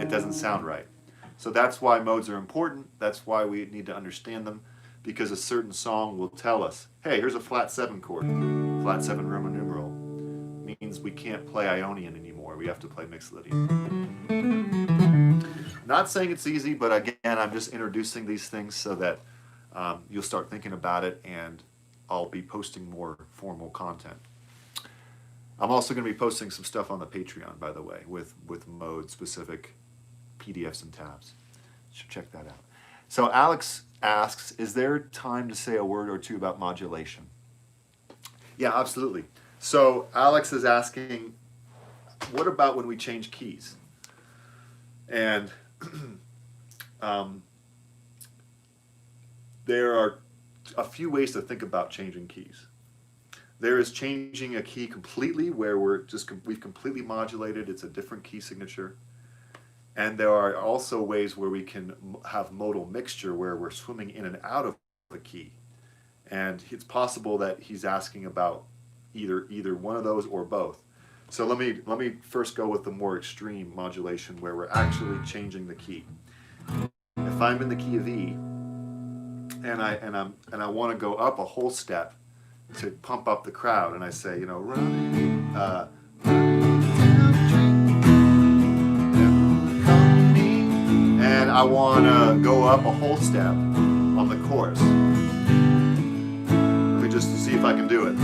It doesn't sound right. So that's why modes are important. That's why we need to understand them, because a certain song will tell us, hey, here's a flat 7 chord. Flat 7 Roman numeral. Means we can't play Ionian anymore. We have to play Mixolydian. Not saying it's easy, but again, I'm just introducing these things so that you'll start thinking about it, and I'll be posting more formal content. I'm also going to be posting some stuff on the Patreon, by the way, with mode-specific PDFs and tabs. So check that out. So Alex asks, is there time to say a word or two about modulation? Yeah, absolutely. So Alex is asking, what about when we change keys? And there are a few ways to think about changing keys. There is changing a key completely, where we've completely modulated, it's a different key signature. And there are also ways where we can have modal mixture, where we're swimming in and out of a key. And it's possible that he's asking about either one of those or both. So let me first go with the more extreme modulation, where we're actually changing the key. If I'm in the key of E and I want to go up a whole step to pump up the crowd, and I say, you know, running down the train, and I want to go up a whole step on the chorus. Let me just see if I can do it.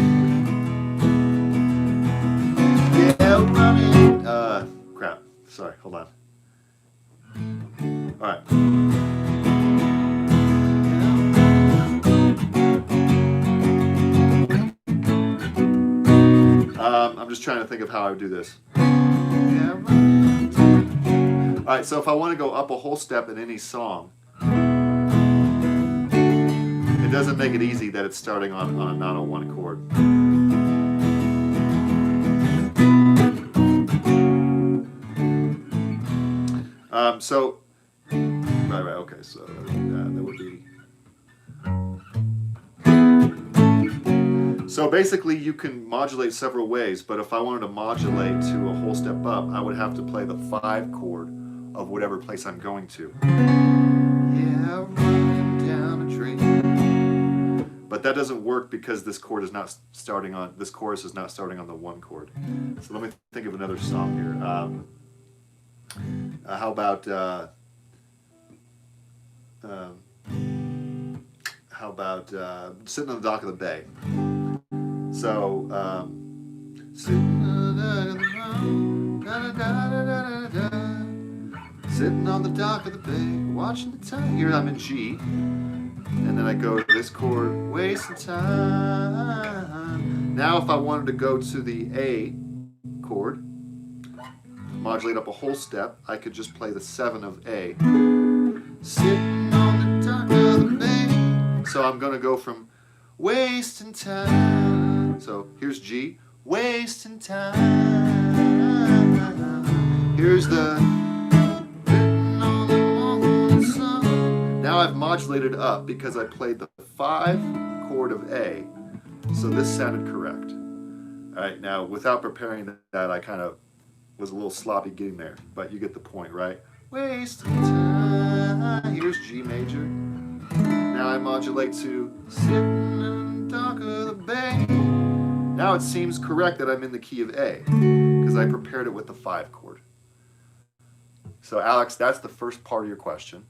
Crap. Sorry, hold on. All right. I'm just trying to think of how I would do this. All right, so if I want to go up a whole step in any song, it doesn't make it easy that it's starting on a 901 chord. Right, okay, so that would be. So basically you can modulate several ways, but if I wanted to modulate to a whole step up, I would have to play the 5 chord of whatever place I'm going to. Yeah, running down a train. But that doesn't work because this chord is not starting on, this chorus is not starting on the 1 chord. So let me think of another song here. How about Sitting on the Dock of the Bay? So, sitting on the dock of the bay, watching the time. Here I'm in G, and then I go to this chord, wasting time. Now if I wanted to go to the A chord, modulate up a whole step, I could just play the 7 of A. Sitting on the dock of the bay. So I'm going to go from wasting time. So here's G, wasting time. Here's the now I've modulated up because I played the 5 chord of A. So this sounded correct. All right, now without preparing that, I kind of was a little sloppy getting there, but you get the point, right? Waste time. Here's G major. Now I modulate to sitting in the dock of the bay. Now it seems correct that I'm in the key of A because I prepared it with the 5 chord. So Alex, that's the first part of your question.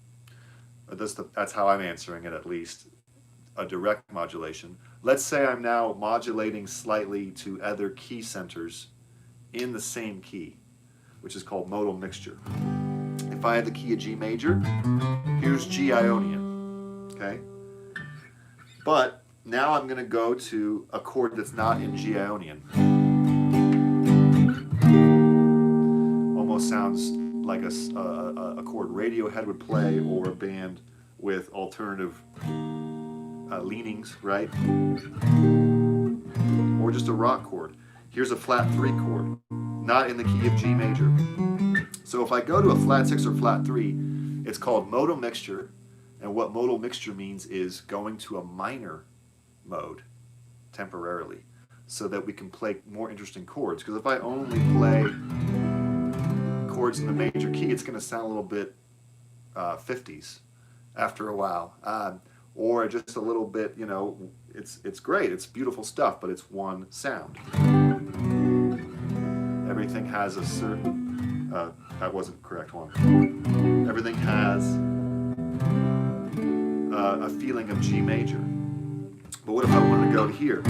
That's how I'm answering it, at least, a direct modulation. Let's say I'm now modulating slightly to other key centers in the same key, which is called modal mixture. If I had the key of G major, here's G Ionian, okay? But now I'm going to go to a chord that's not in G Ionian. Almost sounds like a chord Radiohead would play, or a band with alternative leanings, right? Or just a rock chord. Here's a flat 3 chord, not in the key of G major. So if I go to a flat 6 or flat 3, it's called modal mixture, and what modal mixture means is going to a minor mode temporarily so that we can play more interesting chords. Because if I only play chords in the major key, it's going to sound a little bit 50s after a while, or just a little bit, you know, it's great, it's beautiful stuff, but it's one sound. Everything has a certain, that wasn't the correct one. Everything has a feeling of G major. But what if I wanted to go to here?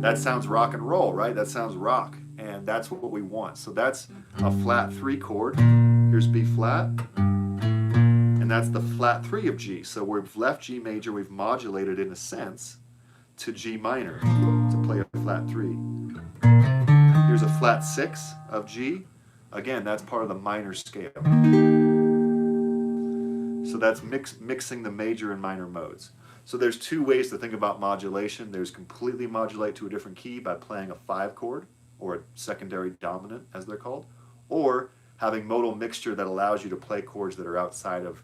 That sounds rock and roll, right? That sounds rock, and that's what we want. So that's a flat 3 chord. Here's B flat, and that's the flat 3 of G. So we've left G major, we've modulated in a sense to G minor to play a flat 3. Here's a flat 6 of G. Again, that's part of the minor scale. So that's mixing the major and minor modes. So there's 2 ways to think about modulation. There's completely modulate to a different key by playing a 5 chord, or a secondary dominant as they're called, or having modal mixture that allows you to play chords that are outside of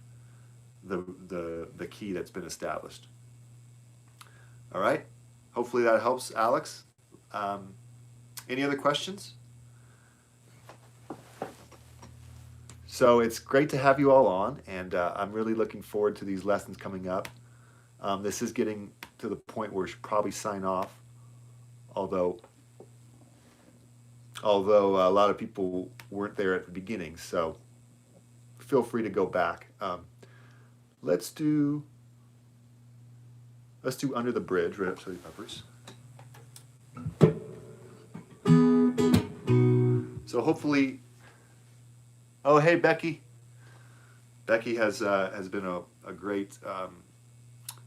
the key that's been established. All right, hopefully that helps, Alex. Any other questions? So it's great to have you all on, and I'm really looking forward to these lessons coming up. This is getting to the point where we should probably sign off, although a lot of people weren't there at the beginning, so feel free to go back. Let's do Under the Bridge, Red Hot Chili Peppers. So hopefully, oh hey Becky. Becky has been a great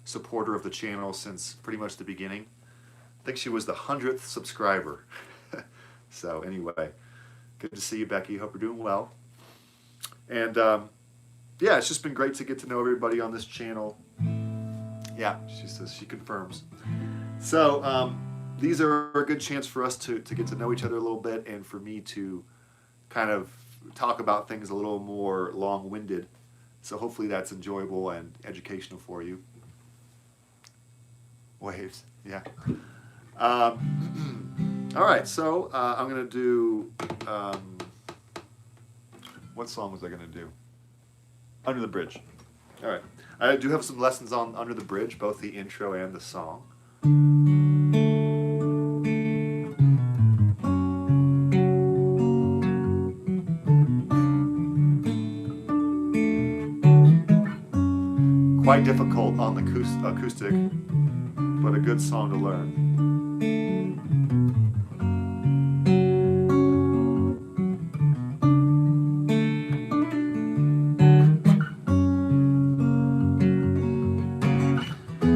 supporter of the channel since pretty much the beginning. I think she was the 100th subscriber. So anyway, good to see you, Becky. Hope you're doing well. And yeah, it's just been great to get to know everybody on this channel. Yeah, she says she confirms. So these are a good chance for us to get to know each other a little bit, and for me to kind of talk about things a little more long-winded. So hopefully that's enjoyable and educational for you. Waves, yeah. All right, so I'm going to do, what song was I going to do? Under the Bridge. All right. I do have some lessons on Under the Bridge, both the intro and the song. Quite difficult on the acoustic, but a good song to learn.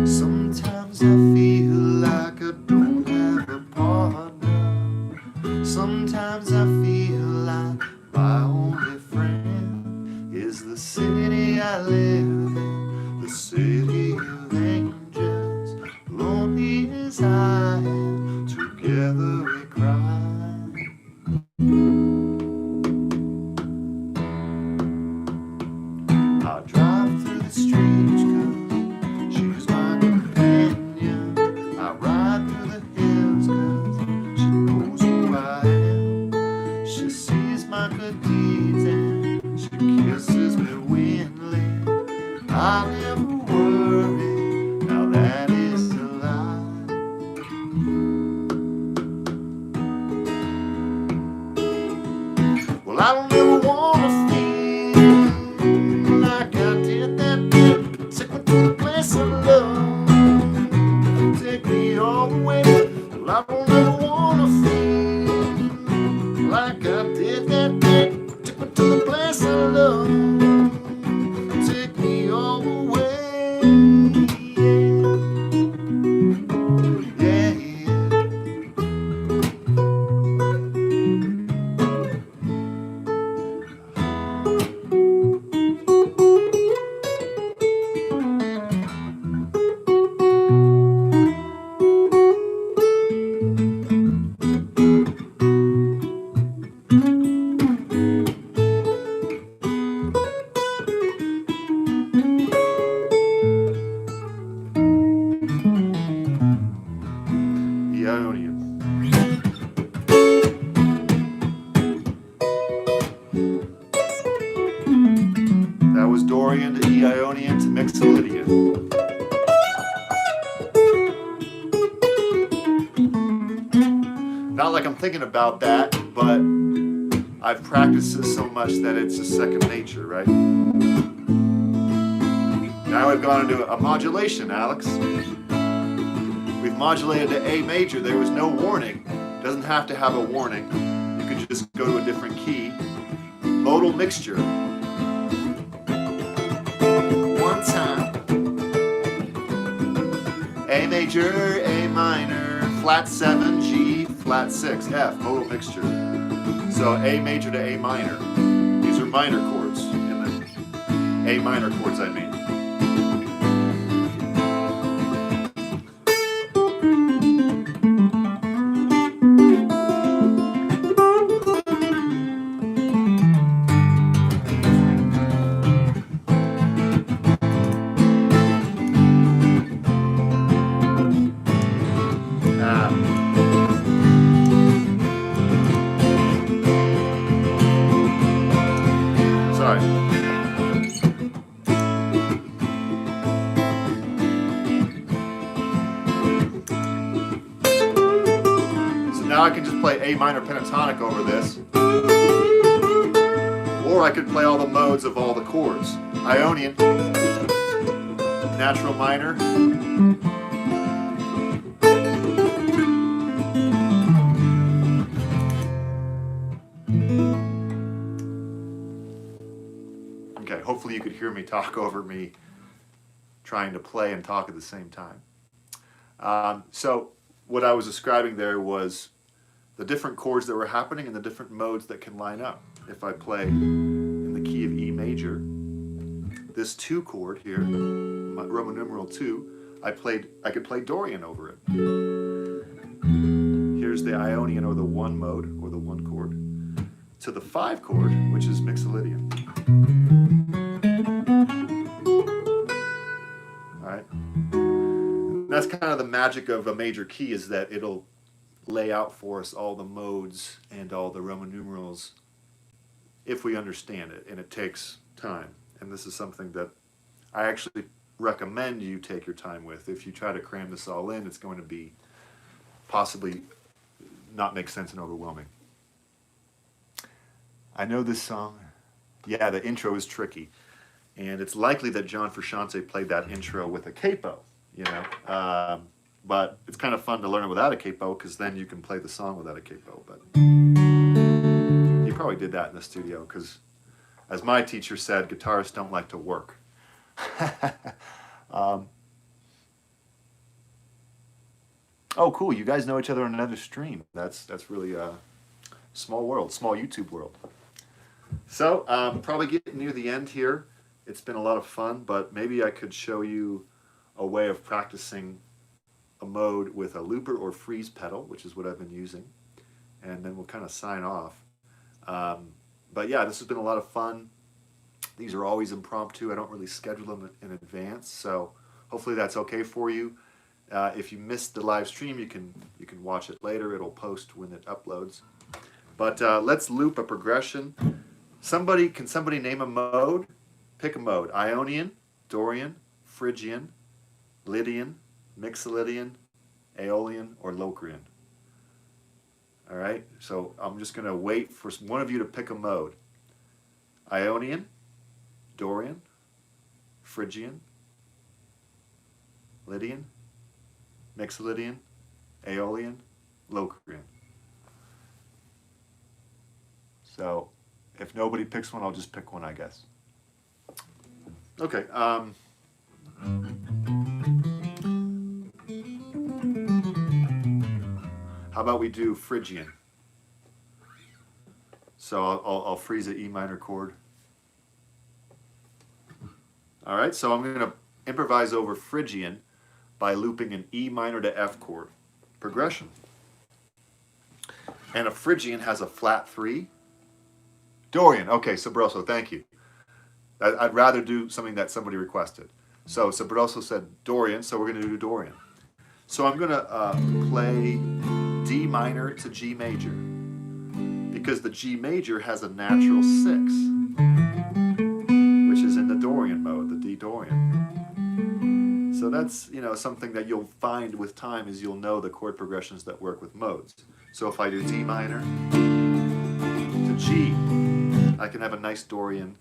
Sometimes I feel like I don't have a partner. Sometimes I feel like my only friend is the city I live in, the city of angels. Lonely as I am, together we cry. I drive through the streets 'cause she's my companion. I ride through the hills 'cause she knows Well, I don't ever wanna feel like I did that day. Take me to the place I love. Take me all the way. Well, I don't ever wanna feel like I did that day. Take me to the place I love. Take me all the way. Yeah, yeah. Ionian. That was Dorian to Ionian to Mixolydian. Not like I'm thinking about that, but I've practiced this so much that it's a second nature, right? Now we've gone into a modulation, Alex. We've modulated to A major. There was no warning. Doesn't have to have a warning. You can just go to a different key. Modal mixture. One time. A major, A minor, flat 7, G, flat 6, F, modal mixture. So A major to A minor. These are minor chords. In the A minor chords, I mean. Sorry. So now I can just play A minor pentatonic over this. Or I could play all the modes of all the chords. Ionian, natural minor, okay, hopefully you could hear me talk over me trying to play and talk at the same time. So what I was describing there was the different chords that were happening and the different modes that can line up. If I play in the key of E major, this 2 chord here, Roman numeral 2, I could play Dorian over it. Here's the Ionian, or the 1 mode, or the 1 chord, to the 5 chord, which is Mixolydian. All right. And that's kind of the magic of a major key, is that it'll lay out for us all the modes and all the Roman numerals if we understand it, and it takes time. And this is something that I actually recommend you take your time with. If you try to cram this all in, it's going to be possibly not make sense and overwhelming. I know this song. Yeah, the intro is tricky. And it's likely that John Frusciante played that intro with a capo, you know. But it's kind of fun to learn it without a capo, because then you can play the song without a capo. But he probably did that in the studio, because as my teacher said, guitarists don't like to work. Oh, cool. You guys know each other on another stream. That's really a small world, small YouTube world. So probably getting near the end here. It's been a lot of fun, but maybe I could show you a way of practicing a mode with a looper or freeze pedal, which is what I've been using. And then we'll kind of sign off. But yeah, this has been a lot of fun. These are always impromptu. I don't really schedule them in advance, so hopefully that's okay for you. If you missed the live stream, you can watch it later. It'll post when it uploads. But let's loop a progression. Can somebody name a mode? Pick a mode. Ionian, Dorian, Phrygian, Lydian, Mixolydian, Aeolian, or Locrian. All right, so I'm just going to wait for one of you to pick a mode. Ionian, Dorian, Phrygian, Lydian, Mixolydian, Aeolian, Locrian. So if nobody picks one, I'll just pick one, I guess. Okay. How about we do Phrygian? So I'll freeze the E minor chord. All right, so I'm going to improvise over Phrygian by looping an E minor to F chord progression. And a Phrygian has a flat 3. Dorian, okay, Sabroso, thank you. I'd rather do something that somebody requested. So Sabroso said Dorian, so we're going to do Dorian. So I'm going to play D minor to G major, because the G major has a natural 6, which is in the Dorian mode, the D Dorian. So that's, you know, something that you'll find with time is you'll know the chord progressions that work with modes. So if I do D minor to G, I can have a nice Dorian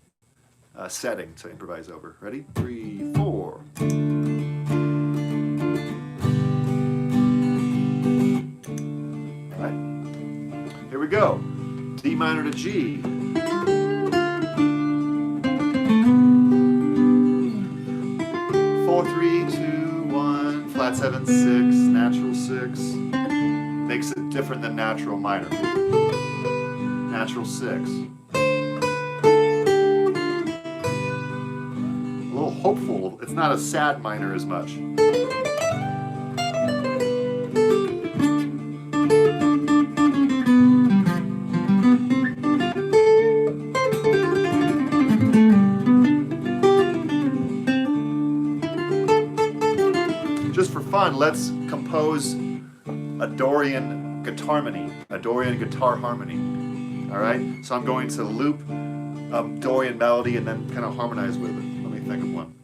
setting to improvise over. Ready? 3, 4. Here we go. D minor to G. 4, 3, 2, 1, flat 7, 6, natural 6. Makes it different than natural minor. Natural 6. A little hopeful. It's not a sad minor as much. Just for fun, let's compose a Dorian guitar harmony, a Dorian guitar harmony. All right, so I'm going to loop Dorian melody and then kind of harmonize with it. Let me think of one.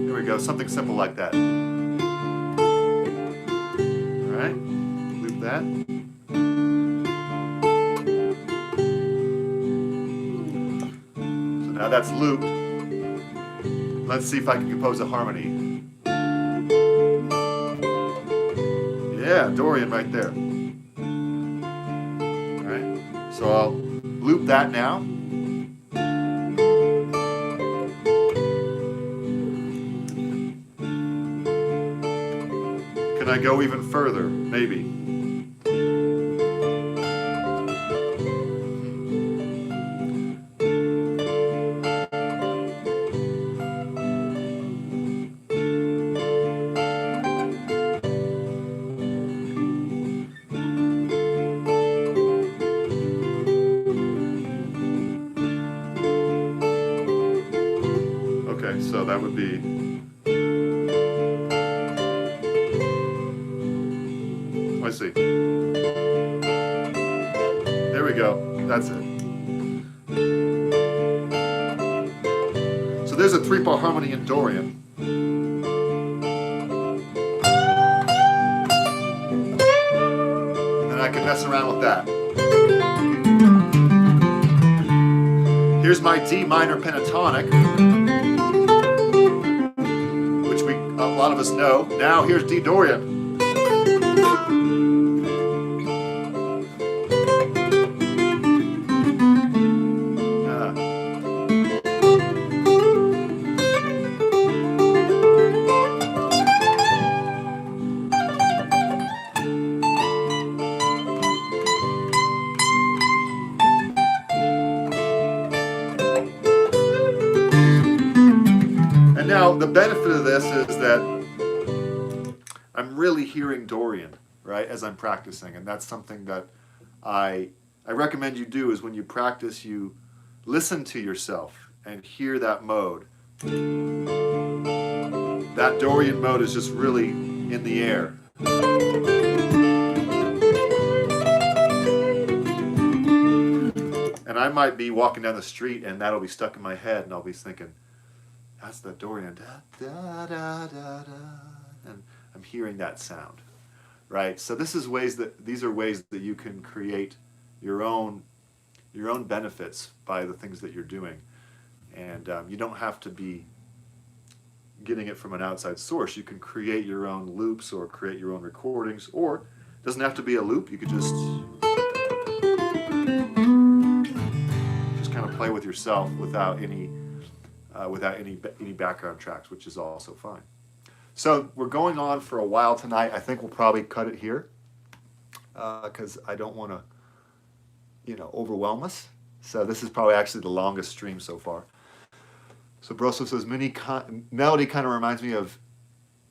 Here we go, something simple like that. All right, loop that. So now that's looped. Let's see if I can compose a harmony. Yeah, Dorian right there. All right, so I'll loop that now. Can I go even further? Maybe. Okay, so that would be. Let's see. There we go. That's it. So there's a 3-part harmony in Dorian. And I can mess around with that. Here's my D minor pentatonic, which a lot of us know. Now here's D Dorian. Now, the benefit of this is that I'm really hearing Dorian, right, as I'm practicing. And that's something that I recommend you do, is when you practice, you listen to yourself and hear that mode. That Dorian mode is just really in the air. And I might be walking down the street and that'll be stuck in my head and I'll be thinking, That's the Dorian. Da, da, da, da, da. And I'm hearing that sound, right? So these are ways that you can create your own benefits by the things that you're doing. And you don't have to be getting it from an outside source. You can create your own loops or create your own recordings, or it doesn't have to be a loop. You could just kind of play with yourself without any background tracks, which is also fine. So we're going on for a while tonight. I think we'll probably cut it here because I don't want to, overwhelm us. So this is probably actually the longest stream so far. So Broso says, melody kind of reminds me of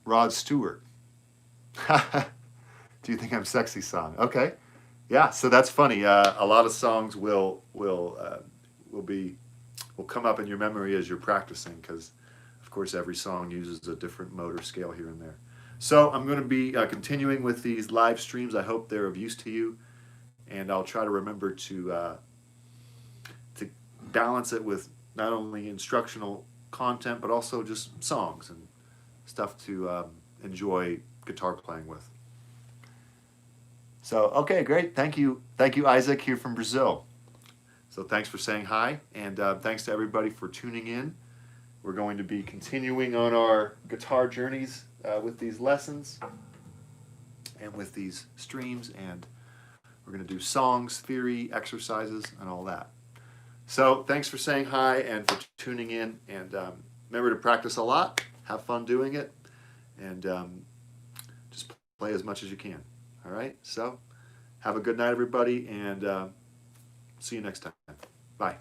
Rod Stewart. Do you think I'm sexy song? Okay. Yeah, so that's funny. A lot of songs will come up in your memory as you're practicing because, of course, every song uses a different motor scale here and there. So I'm going to be continuing with these live streams. I hope they're of use to you, and I'll try to remember to balance it with not only instructional content, but also just songs and stuff to enjoy guitar playing with. So, okay, great. Thank you, Isaac, here from Brazil. So thanks for saying hi, and thanks to everybody for tuning in. We're going to be continuing on our guitar journeys with these lessons and with these streams, and we're going to do songs, theory, exercises, and all that. So thanks for saying hi and for tuning in, and remember to practice a lot, have fun doing it, and just play as much as you can. All right? So have a good night, everybody, and see you next time. Bye.